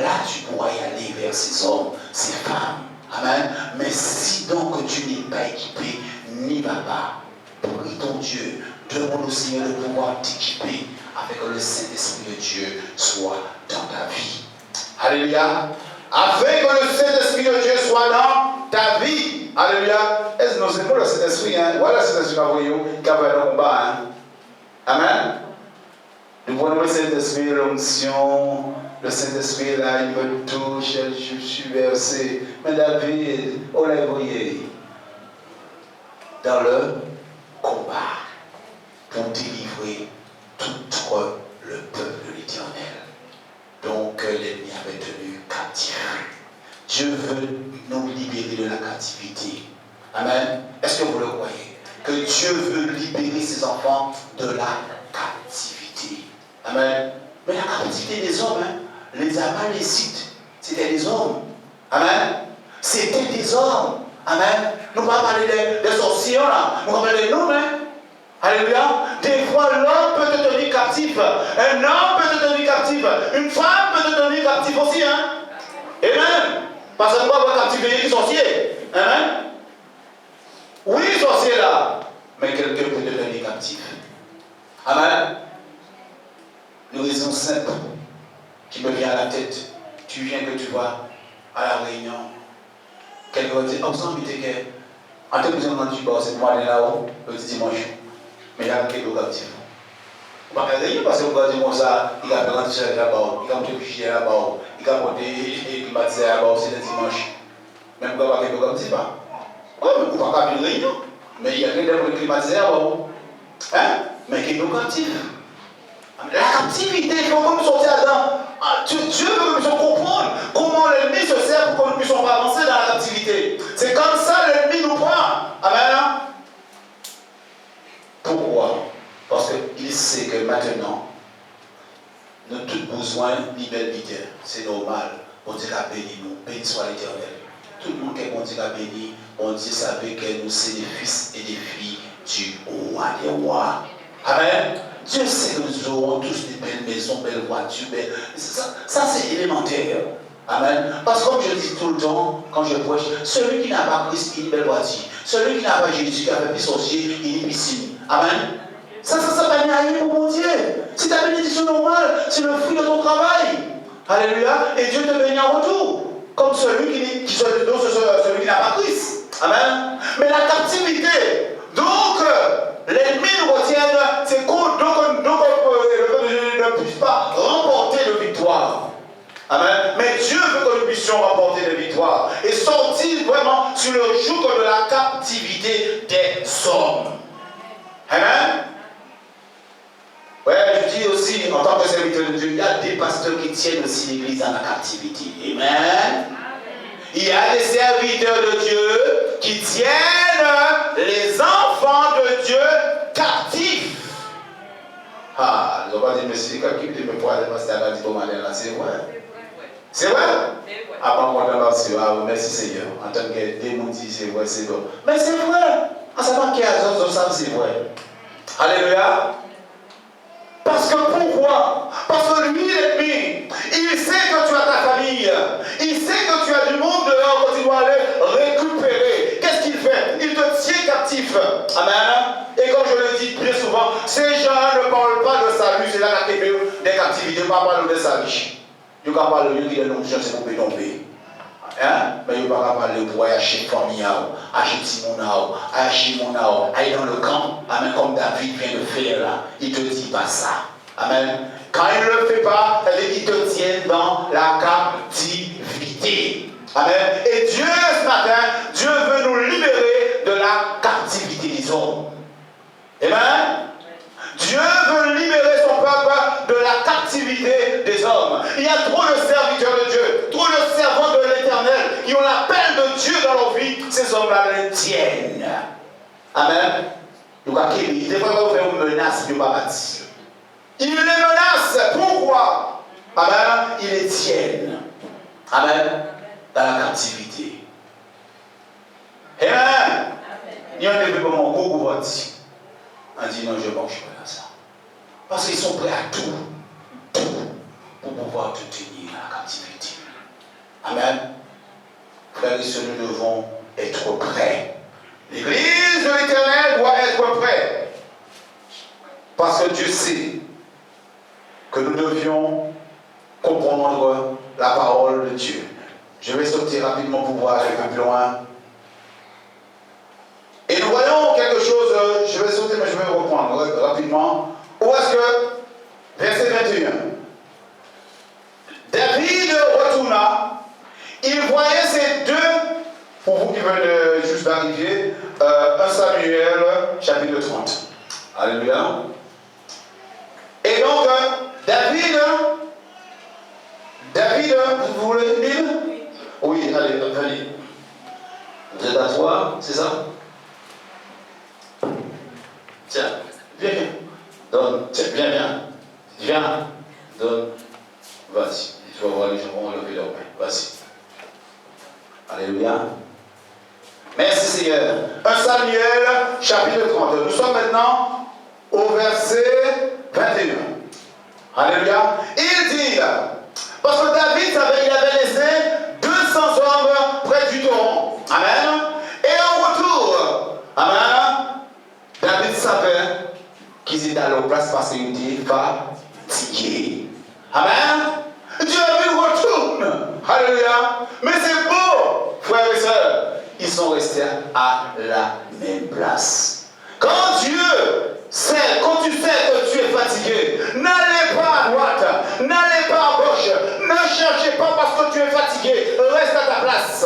Là tu pourras y aller vers ces hommes, ces femmes. Amen. Mais si donc tu n'es pas équipé, n'y va pas. Prie ton Dieu. Demande au Seigneur de pouvoir t'équiper afin que le Saint-Esprit de Dieu soit dans ta vie. Alléluia. Afin que le Saint-Esprit de Dieu soit dans ta vie. Alléluia. Est-ce que c'est pas le Saint-Esprit, hein? Voilà le Saint-Esprit qui a fait le combat, hein? Amen. Nous voyons le Saint-Esprit, l'onction. Le Saint-Esprit là, il me touche, je suis versé. Mais David, on l'a envoyé dans le combat pour délivrer tout le peuple de l'Éternel. Donc l'ennemi avait tenu captif. Dieu veut nous libérer de la captivité. Amen. Est-ce que vous le croyez? Que Dieu veut libérer ses enfants de la captivité. Amen. Mais la captivité des hommes, hein, les Amalecites, c'était des hommes. Amen. C'était des hommes. Amen. Nous ne pouvons pas parler des sorciers là. Nous pouvons parler des noms, hein. Alléluia. Des fois, l'homme peut te tenir captif. Un homme peut te tenir captif. Une femme peut te tenir captif aussi. Hein? Amen. Parce que nous avons captiver les sorciers. Amen. Oui, sorcier là. Mais quelqu'un peut te tenir captif. Amen. Une raison simple qui me vient à la tête. Tu viens que tu vas à la réunion. Quelqu'un va dire, oh, vous invitez que. En te disant quand tu vas, c'est moi là-haut, le dimanche. Mais il y a quelqu'un captif. On ne va pas rien parce que vous allez dire comme ça, il va faire un t-shirt là-bas, il va monter piché là-bas, il va monter climatisé là-bas, c'est le dimanche. Même quand il y a quelqu'un captif, oui, mais vous ne pouvez pas faire une réunion. Mais il y a quelqu'un pour climatiser là-bas. Hein? Mais quelqu'un captif. La captivité, il faut que nous sortions là-dedans. Dieu veut que nous puissions comprendre comment l'ennemi se sert pour que nous ne puissions pas avancer dans la captivité. C'est comme ça l'ennemi nous prend. Amen. Pourquoi? Parce qu'il sait que maintenant, notre tout besoin libère l'idée. C'est normal. On dit la béni nous, béni soit l'Éternel. Tout le monde qui est bon Dieu la béni, on dit savait que nous sommes des fils et des filles du roi des rois. Amen. Dieu sait que nous aurons tous des belles maisons, belles voitures, belles. Ça c'est élémentaire. Amen. Parce que comme je dis tout le temps, quand je prêche, celui qui n'a pas Christ, il a une belle voiture. Celui qui n'a pas Jésus, qui a fait sorcier, il est piscine. Amen. Ça va n'y arriver pour mon Dieu. C'est ta bénédiction normale, c'est le fruit de ton travail. Alléluia. Et Dieu te bénit en retour. Comme celui qui celui qui n'a pas Christ. Amen. Mais la captivité, donc l'ennemi nous retienne, c'est qu'on ne puisse pas remporter de victoire. Amen. Mais Dieu veut que nous puissions remporter des victoires et sortir vraiment sur le joug de la captivité des hommes. Amen. Ouais, je dis aussi, en tant que serviteur de Dieu, il y a des pasteurs qui tiennent aussi l'église dans la captivité. Amen. Il y a des serviteurs de Dieu On dit, monsieur, quand il me parle de pasteur, il dit, comment là, c'est vrai. C'est vrai? Ah, pas moi, merci Seigneur. En tant que démon dit, c'est vrai, c'est bon. Mais c'est vrai. Ah, ça va qu'il y a d'autres qui savent, c'est vrai. Alléluia. Parce que pourquoi? Parce que lui, l'ennemi, il sait que tu as ta famille. Il sait que tu as du monde dehors que tu dois aller récupérer. Qu'est-ce qu'il fait? Il te tient captif. Amen. Et comme je le dis très souvent, ces gens ne parlent pas de salut. C'est là qu'il y a des captivités. Ils ne parlent pas de salut. Ils ne parlent pas de lui qui est non, c'est pour tomber. Hein? Mais il ne va pas parler pour acheter famille, acheter mon âme, acheter mon âme, aller dans le camp, amen, comme David vient de faire là. Il ne te dit pas ça. Amen. Quand il ne le fait pas, il te tient dans la captivité. Amen. Et Dieu, ce matin, Dieu veut nous libérer de la captivité des hommes. Amen. Dieu veut libérer son peuple de la captivité des hommes. Il y a trop de serviteurs de Dieu, trop de servants de l'Éternel qui ont l'appel de Dieu dans leur vie. Ces hommes-là les tiennent. Amen. Donc, il devrait pas faire une menace de bâtir. Ils les menacent. Pourquoi? Amen. Ils les tiennent. Amen. Dans la captivité. Amen. Il y a un développement beaucoup de dit. On dit non, je ne mange pas dans ça. Parce qu'ils sont prêts à tout pour pouvoir te tenir à la captivité. Amen. Frères et sœurs, nous devons être prêts. L'église de l'Éternel doit être prête. Parce que Dieu sait que nous devions comprendre la parole de Dieu. Je vais sauter rapidement pour voir un peu plus loin. Et nous voyons quelque chose, je vais sauter mais je vais reprendre rapidement. Où est-ce que, verset 21, David retourna, il voyait ces deux, pour vous qui venez juste d'arriver, 1 Samuel, chapitre 30. Alléluia. Et donc, David, vous voulez une Bible? Oui, allez, venez. Vous êtes à toi, c'est ça? Tiens, viens. Donne, tiens, viens. Donne. Vas-y. Tu vas voir les gens vont lever leurs mains. Vas-y. Alléluia. Merci Seigneur. 1 Samuel, chapitre 30. Nous sommes maintenant au verset 21. Alléluia. Il dit, parce que David il avait laissé 200 hommes près du torrent. Amen. Et en retour, amen, David savait qu'ils étaient à leur place parce qu'ils étaient fatigués. Amen. Dieu retourne. Alléluia. Mais c'est beau, frères et sœurs. Ils sont restés à la même place. Quand tu sais que tu es fatigué, n'allez pas à droite, n'allez pas à gauche, ne cherchez pas parce que tu es fatigué, reste à ta place.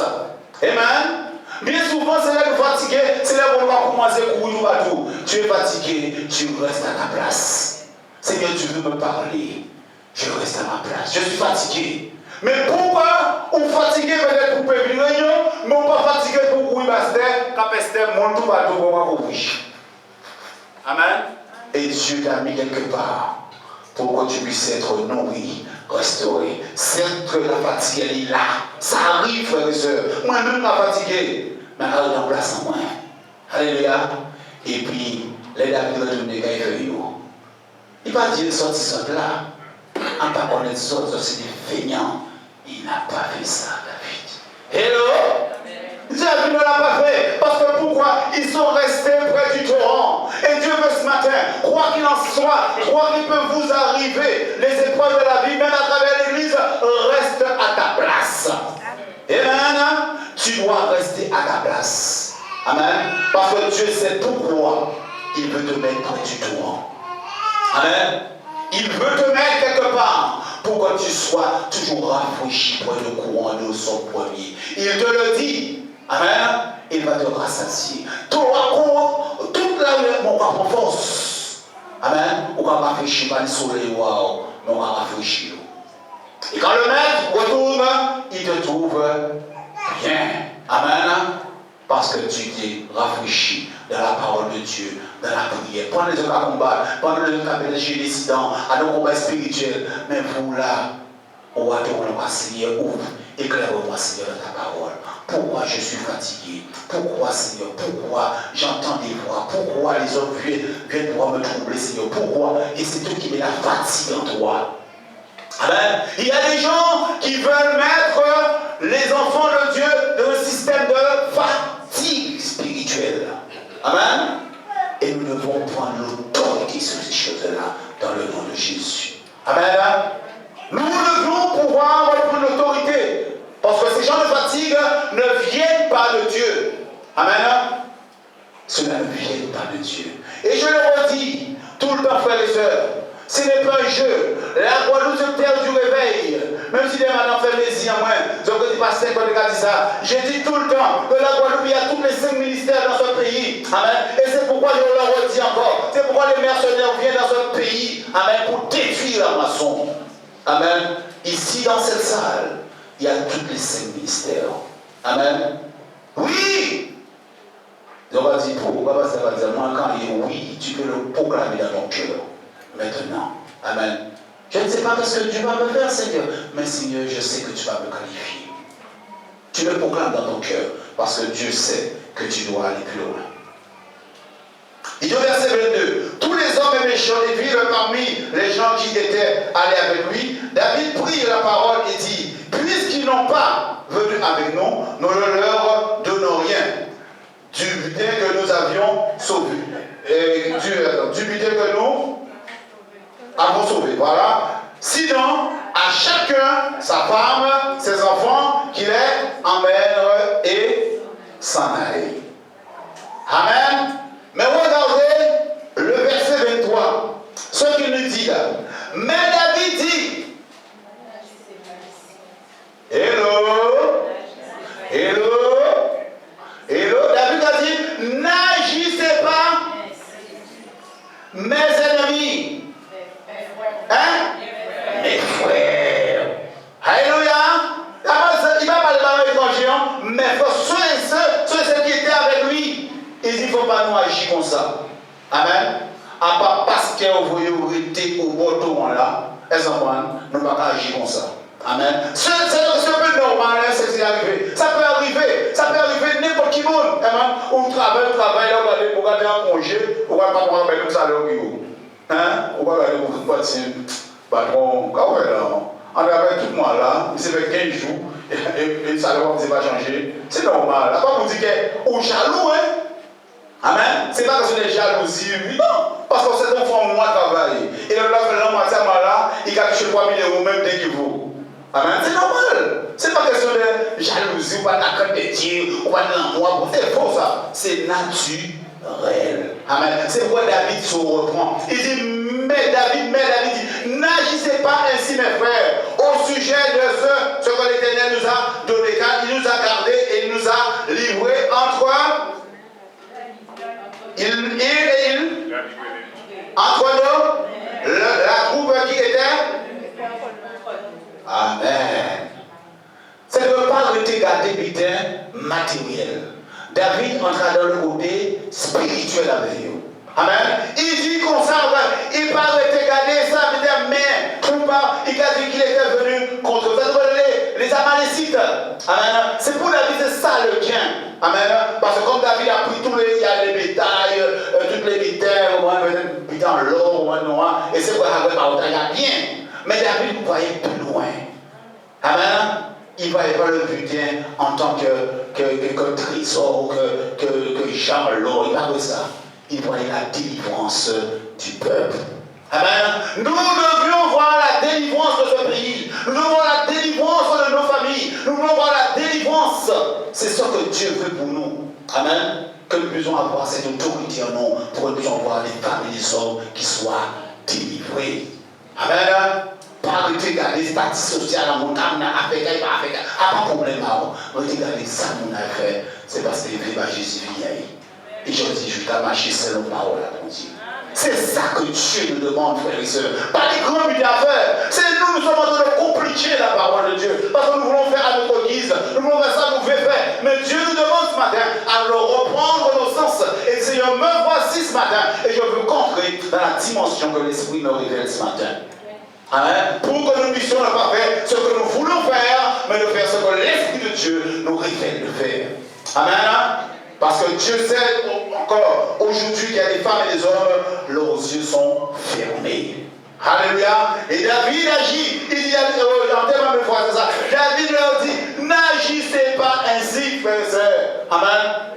Amen. Bien souvent, c'est là que fatigué, c'est là qu'on va commencer à courir à tout. Tu es fatigué, tu restes à ta place. Seigneur, tu veux me parler, je reste à ma place. Je suis fatigué. Mais pourquoi on fatigué peut-être pour périr réunion, mais on pas fatigué pour courir pasteur, quand pasteur monte tout partout pour moi courir. Amen. Et Dieu t'a mis quelque part pour que tu puisses être nourri, restauré. Certes que la fatigue elle est là. Ça arrive, frères et sœurs. Moi-même, je suis fatigué. Mais elle est en place en moi. Alléluia. Et puis, les David retournent quand il fait yo. Il va dire sorti là. En pas connaître sorti, c'est des feignants. Il n'a pas fait ça, David. Hello? David ne l'a pas fait. Parce que pourquoi? Ils sont restés près du torrent. Et Dieu veut ce matin, quoi qu'il en soit, quoi qu'il peut vous arriver, les épreuves de la vie, même à travers l'église, reste à ta place. Amen. Tu dois rester à ta place. Amen. Parce que Dieu sait pourquoi il veut te mettre près du torrent. Amen. Il veut te mettre quelque part pour que tu sois toujours rafraîchi près du courant de son premier. Il te le dit. Amen. Il va te rassasier. Tout toute la force. Amen. On va rafraîchir par le soleil, wow. Mais on va rafraîchir. Et quand le maître retourne, il te trouve bien. Amen. parce que tu t'es rafraîchi dans la parole de Dieu, dans la prière. Pendant les cas combat, pendant les cas de dissidents, à nos combats spirituels, mais vous là, on va te Seigneur, ouvre, éclaire-moi, Seigneur, dans ta parole. Pourquoi je suis fatigué? Pourquoi, Seigneur? Pourquoi j'entends des voix? Pourquoi les hommes viennent pouvoir me troubler, Seigneur? Pourquoi? Et c'est toi qui mets la fatigue en toi. Amen. Il y a des gens qui veulent mettre les enfants de Dieu dans un système de fatigue spirituelle. Amen. Et nous devons prendre l'autorité sur ces choses-là dans le nom de Jésus. Amen. Nous devons pouvoir prendre l'autorité. Parce que ces gens de fatigue ne viennent pas de Dieu. Amen. Cela ne vient pas de Dieu. Et je le redis tout le temps, frères et sœurs. Ce n'est pas un jeu. La Guadeloupe se terre du réveil. Même si des maintenant fait plaisir à moi, je ne dis pas 5 ans de dit ça. Je dis tout le temps que la Guadeloupe, il y a tous les 5 ministères dans ce pays. Amen. Et c'est pourquoi je le redis encore. C'est pourquoi les mercenaires viennent dans ce pays. Amen. Pour détruire la maçon. Amen. Ici, dans cette salle, il y a tous les 5 ministères. Amen. Oui. On va dire pourquoi ça va dire moi quand il dit oui, tu peux le proclamer dans ton cœur. Maintenant. Amen. Je ne sais pas ce que Dieu va me faire, Seigneur. Mais Seigneur, je sais que tu vas me qualifier. Tu le proclames dans ton cœur. Parce que Dieu sait que tu dois aller plus loin. Il dit au verset 22. Tous les hommes et méchants et vils parmi les gens qui étaient allés avec lui, David prit la parole et dit, puisqu'ils n'ont pas venu avec nous, nous ne leur donnons rien du butin que nous avions sauvé. Du butin que nous avons sauvé. Voilà. Sinon, à chacun, sa femme, ses enfants, qu'il les emmène et s'en aille. Amen. Mais regardez le verset 23. Ce qu'il nous dit là. Mais David dit, hello, hello, hello. David a dit, n'agissez pas, mes ennemis. Hein? Mes frères. Alléluia. Il va parler dans l'étranger, mais ceux et ceux qui étaient avec lui, il dit, il ne faut pas nous agir comme ça. Amen. À part parce qu'on veut arrêter au bord là, elles en prennent, nous ne pouvons pas agir comme ça. Amen. C'est un peu normal, hein, c'est ce qui est arrivé. Ça peut arriver n'importe qui monde. Amen. On travaille, on va regarder un congé, on va pas prendre un salaire au bureau. Hein? On va regarder beaucoup de patient, patron, quand ouais là. On travaille tout le mois là, il s'est fait 15 jours, et le salaire ne s'est pas changé. C'est normal. Là, quand vous dites qu'on est jaloux, hein? Amen. C'est pas que c'est des jalousies, non. Parce que c'est un enfant moi travail. Et le blanc fait l'homme à ça là, il a touché 3 000 € même dès qu'il vaut. Amen. C'est normal. C'est pas question de jalousie ou pas d'accord de Dieu ou pas de l'envoi. C'est faux ça. C'est naturel. Amen. C'est pourquoi David se reprend. Il dit, mais David dit, n'agissez pas ainsi mes frères au sujet de ce que l'Éternel nous a donné. Car il nous a gardés et il nous a livrés entre entre nous, la troupe qui était. Amen. C'est de ne pas rester gardé butin matériel. David entra dans le côté spirituel avec eux. Amen. Il dit comme ça, il ne pas rester gardé ça, mais troupe, il a dit qu'il était venu contre les Amalécites. Amen. C'est pour David, c'est ça le bien. Amen. Parce que comme David a pris tous les, il y a les bétails, toutes les bétails, dans l'or, et c'est pour avoir il y a bien. Mais David ne voyait plus loin. Amen. Il ne voyait pas le butin en tant que trésor, que genre l'or, il ne voyait pas ça. Il voyait la délivrance du peuple. Amen. Nous devions voir la délivrance de ce pays. Nous devons voir la délivrance de nos familles. Nous devons voir la délivrance. C'est ce que Dieu veut pour nous. Amen. Que nous puissions avoir cette autorité en nous pour que nous puissions voir les femmes et les hommes qui soient délivrés. Amen. Pas regarder les statistiques sociales à mon âme, à Afrique, pas de problème. Regardez ça, mon affaire. C'est parce que Jésus vient. Et je dis, je dois marcher selon la parole à mon Dieu. C'est ça que Dieu nous demande, frères et sœurs. Pas les grands buts d'affaires. C'est nous sommes en train de compliquer la parole de Dieu. Parce que nous voulons faire à notre guise. Nous voulons faire ça, nous voulons faire. Mais Dieu nous demande ce matin, à choisi ce matin et je veux entrer dans la dimension que l'Esprit me révèle ce matin. Amen. Pour que nous puissions ne pas faire ce que nous voulons faire, mais de faire ce que l'Esprit de Dieu nous révèle de faire. Amen. Parce que Dieu sait encore aujourd'hui qu'il y a des femmes et des hommes, leurs yeux sont fermés. Alléluia. Et David agit. Il dit, en termes de foi, c'est ça. David leur dit, n'agissez pas ainsi, frères et sœurs. Amen.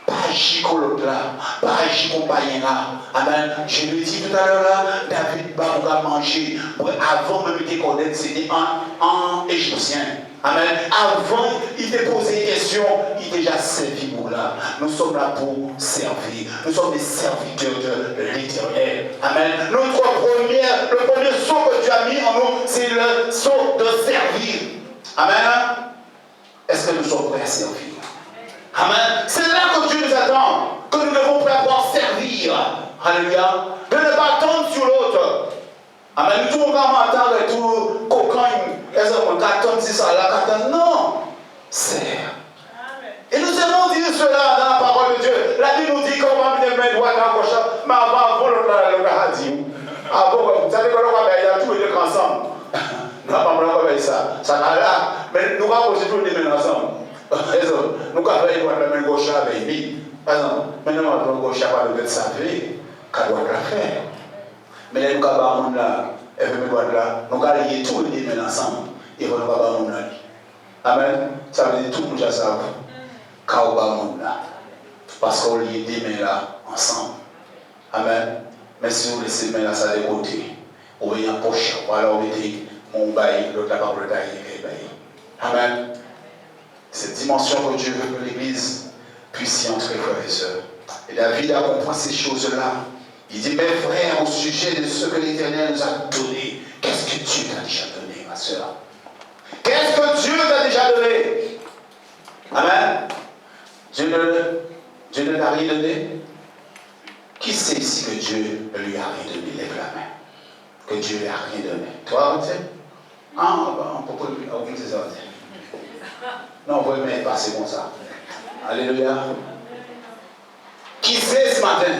Pas agir comme l'autre là. Pas agir comme païen là. Amen. Je lui ai dit tout à l'heure là, David va manger. Avant même de connaître, c'était un Égyptien. Amen. Avant, il t'a posé des questions, il déjà servi pour là. Nous sommes là pour servir. Nous sommes des serviteurs de l'Éternel. Amen. Le premier saut que tu as mis en nous, c'est le saut de servir. Amen. Est-ce que nous sommes prêts à servir? Amen. C'est là que Dieu nous attend, que nous devons pouvoir servir. Alléluia. De ne pas attendre sur l'autre. Amen. Tout le monde m'attend et tout coquin. Est-ce qu'on attend si ça là? Non. Sert. Et nous aimons dire cela dans la parole de Dieu. La Bible nous dit comment on met les doigts dans la gauche. Mais avant, le gars a dit. Avant, vous savez que il y a tous les deux ensemble. Nous n'avons pas fait ça. Ça n'a là. Mais nous avons aussi tous les deux ensemble. Nous avons fait la main gauche avec lui. Par exemple, maintenant, la main gauche n'a pas de savoir qu'elle doit la faire. Mais là, nous avons là, et nous avons lié tous les deux ensemble. Et nous avons là. Amen. Ça veut dire tout le monde a ça. Parce qu'on lie des mains là ensemble. Amen. Mais si vous laissez les mains là, ça de côté. Ou bien en poche, ou alors vous mettez mon bail, l'autre la parole d'ailleurs. Amen. Cette dimension que Dieu veut que l'Église puisse y entrer, frères et sœurs. Et David a compris ces choses-là. Il dit, mes frères, au sujet de ce que l'Éternel nous a donné, qu'est-ce que Dieu t'a déjà donné, ma sœur? Qu'est-ce que Dieu t'a déjà donné? Amen. Dieu ne t'a rien donné? Qui sait ici que Dieu ne lui a rien donné? Lève la main. Que Dieu ne lui a rien donné. Toi, tu sais? Ah, on peut pas dire ça. Non, vous pouvez même passer comme ça. Alléluia. Qui sait ce matin?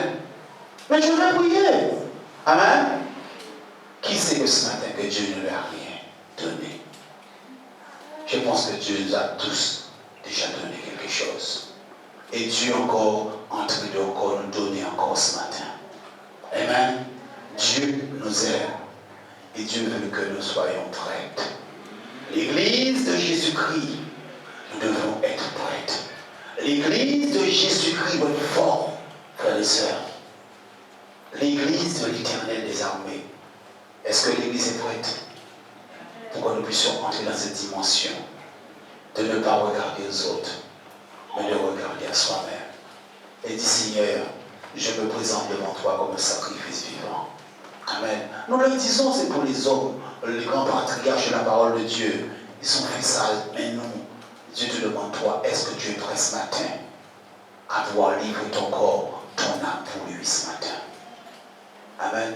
Mais je vais prier. Amen. Qui sait que ce matin que Dieu ne lui a rien donné? Je pense que Dieu nous a tous déjà donné quelque chose. Et Dieu encore en train de encore nous donner encore ce matin. Amen. Dieu nous aime. Et Dieu veut que nous soyons prêts. L'Église de Jésus-Christ, nous devons être prêtes. L'Église de Jésus-Christ va être fort, frères et sœurs. L'Église de l'Éternel des armées. Est-ce que l'Église est prête? Pour que nous puissions entrer dans cette dimension de ne pas regarder aux autres, mais de regarder à soi-même. Et dit, Seigneur, je me présente devant toi comme un sacrifice vivant. Amen. Nous le disons, c'est pour les hommes, les grands patriarches de la parole de Dieu. Ils ont fait ça, mais nous, Dieu te demande, toi, est-ce que tu es prêt ce matin à pouvoir livrer ton corps, ton âme pour lui ce matin? Amen.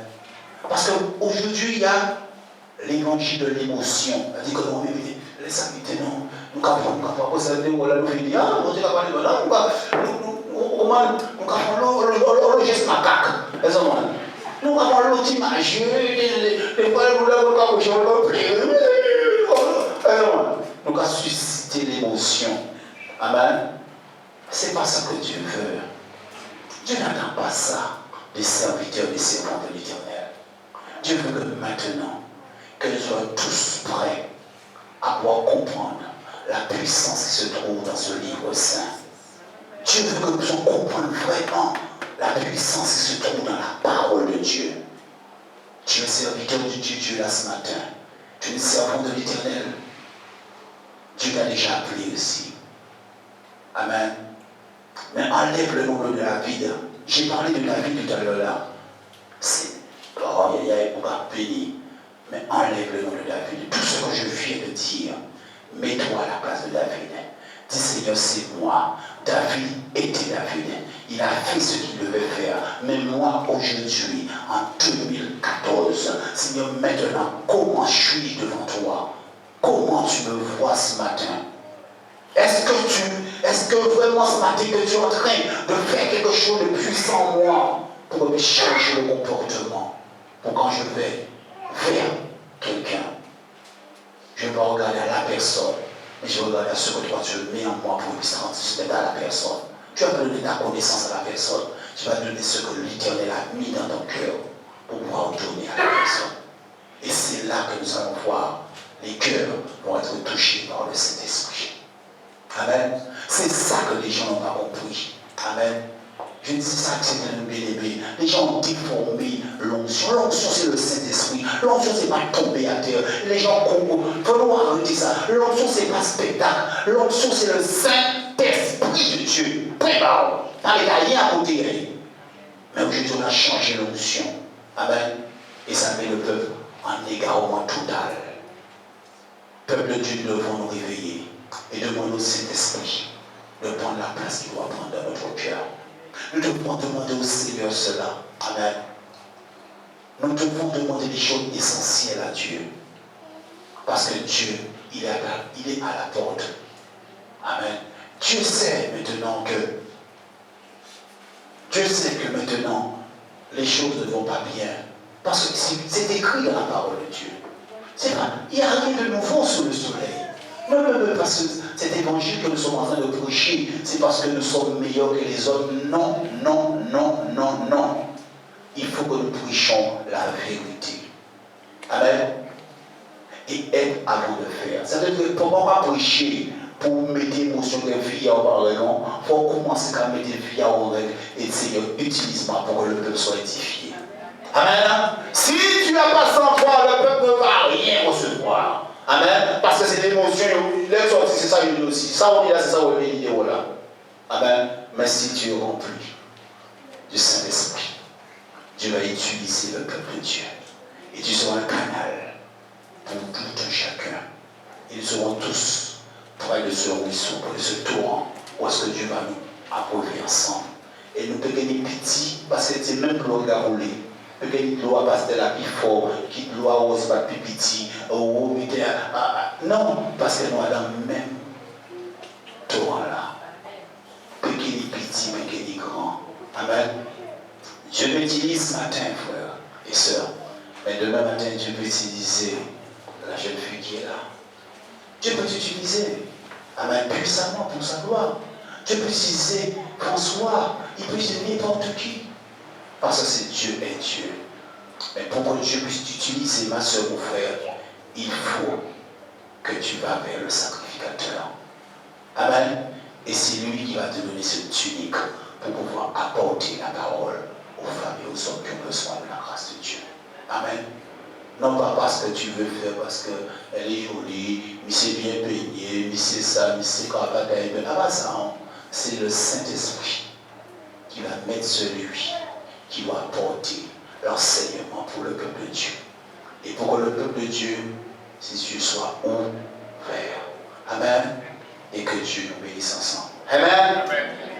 Parce qu'aujourd'hui, il y a l'évangile de l'émotion. On dit que non, mais les sacrités, non. Nous avons pas ça, nous allons finir. Ah, nous allons parler de là, nous avons le geste macaque. Nous avons l'autre image. Nous avons suscité l'émotion. Amen. C'est pas ça que Dieu veut. Dieu n'attend pas ça des serviteurs, des servants de l'Éternel. Dieu veut que maintenant, que nous soyons tous prêts à pouvoir comprendre la puissance qui se trouve dans ce livre saint. Dieu veut que nous puissions comprendre vraiment la puissance qui se trouve dans la parole de Dieu. Tu es serviteur de Dieu là ce matin. Tu es servant de l'Éternel. Dieu t'a déjà appelé aussi. Amen. Mais enlève le nom de David. J'ai parlé de David tout à l'heure là. C'est il y a un béni. Mais enlève le nom de David. Tout ce que je viens de dire, mets-toi à la place de David. Dis Seigneur, c'est moi. David était David. Il a fait ce qu'il devait faire. Mais moi, aujourd'hui, en 2014, Seigneur, maintenant, comment suis-je devant toi? Comment tu me vois ce matin? Est-ce que vraiment ce matin que tu es en train de faire quelque chose de puissant en moi pour me changer le comportement? Pour quand je vais vers quelqu'un, je ne vais pas regarder à la personne, mais je vais regarder à ce que toi tu mets en moi pour me mettre à la personne. Tu vas donner ta connaissance à la personne. Tu vas donner ce que l'Éternel a mis dans ton cœur pour pouvoir donner à la personne. Et c'est là que nous allons voir les cœurs vont être touchés par le Saint-Esprit. Amen. C'est ça que les gens n'ont pas compris. Amen. Je dis ça que c'est un bébé. Les gens ont déformé l'onction. L'onction, c'est le Saint-Esprit. L'onction, c'est pas tomber à terre. Les gens comprennent. Il faut arrêter ça. L'onction, c'est pas spectacle. L'onction, c'est le Saint-Esprit de Dieu. Prépare. Dans les cas, il y a à côté. Mais aujourd'hui, on a changé l'onction. Amen. Et ça met le peuple en égarement total. Peuple de Dieu, nous devons nous réveiller et demander au Saint-Esprit de prendre la place qu'il doit prendre dans notre cœur. Nous devons demander au Seigneur cela. Amen. Nous devons demander des choses essentielles à Dieu. Parce que Dieu, il est à la porte. Amen. Dieu sait que maintenant, les choses ne vont pas bien. Parce que c'est écrit dans la parole de Dieu. C'est vrai, il n'y a rien de nouveau sous le soleil. Non, parce que cet évangile que nous sommes en train de prêcher, c'est parce que nous sommes meilleurs que les hommes. Non. Il faut que nous prêchions la vérité. Amen. Et être avant de faire. Ça veut dire que pourquoi pas prêcher pour mettre l'émotion des filles en oreille, non? Il faut commencer à mettre des filles en oreille et Seigneur, utilise-moi pour que le peuple soit édifié. Amen. Si tu n'as pas sans foi, le peuple ne va rien recevoir. Amen. Parce que c'est l'émotion. Les sorties, c'est ça, il dit aussi. Ça, on dit là, c'est ça, on dit vidéo là. Amen. Mais si tu es rempli du Saint-Esprit, Dieu va utiliser le peuple de Dieu. Et tu seras un canal pour tout un chacun. Ils seront tous près de ce ruisseau, près de ce torrent, où est-ce que Dieu va nous approuver ensemble. Et nous pouvons gagner petit, parce que c'est même pour le rouler. Qui doit passer la plus fort, qui doit aussi pas plus petit, non, parce que nous sommes dans le même torrent là. Petit, petit, grand. Amen. Dieu m'utilise ce matin, frère et sœurs. Mais demain matin, Dieu peut utiliser la jeune fille qui est là. Dieu peut t'utiliser. Amen. Puissamment pour sa gloire. Dieu peut utiliser François. Il peut utiliser n'importe qui. Parce que c'est Dieu est Dieu. Mais pour que Dieu puisse t'utiliser, ma soeur, mon frère, il faut que tu vas vers le sacrificateur. Amen. Et c'est lui qui va te donner cette tunique pour pouvoir apporter la parole aux femmes et aux hommes qui ont besoin de la grâce de Dieu. Amen. Non pas parce que tu veux faire, parce qu'elle est jolie, mais c'est bien peignée, mais c'est ça, mais c'est quoi, pas ça. C'est le Saint-Esprit qui va mettre celui qui va apporter l'enseignement pour le peuple de Dieu. Et pour que le peuple de Dieu, ses yeux soient ouverts. Amen. Et que Dieu nous bénisse ensemble. Amen. Amen.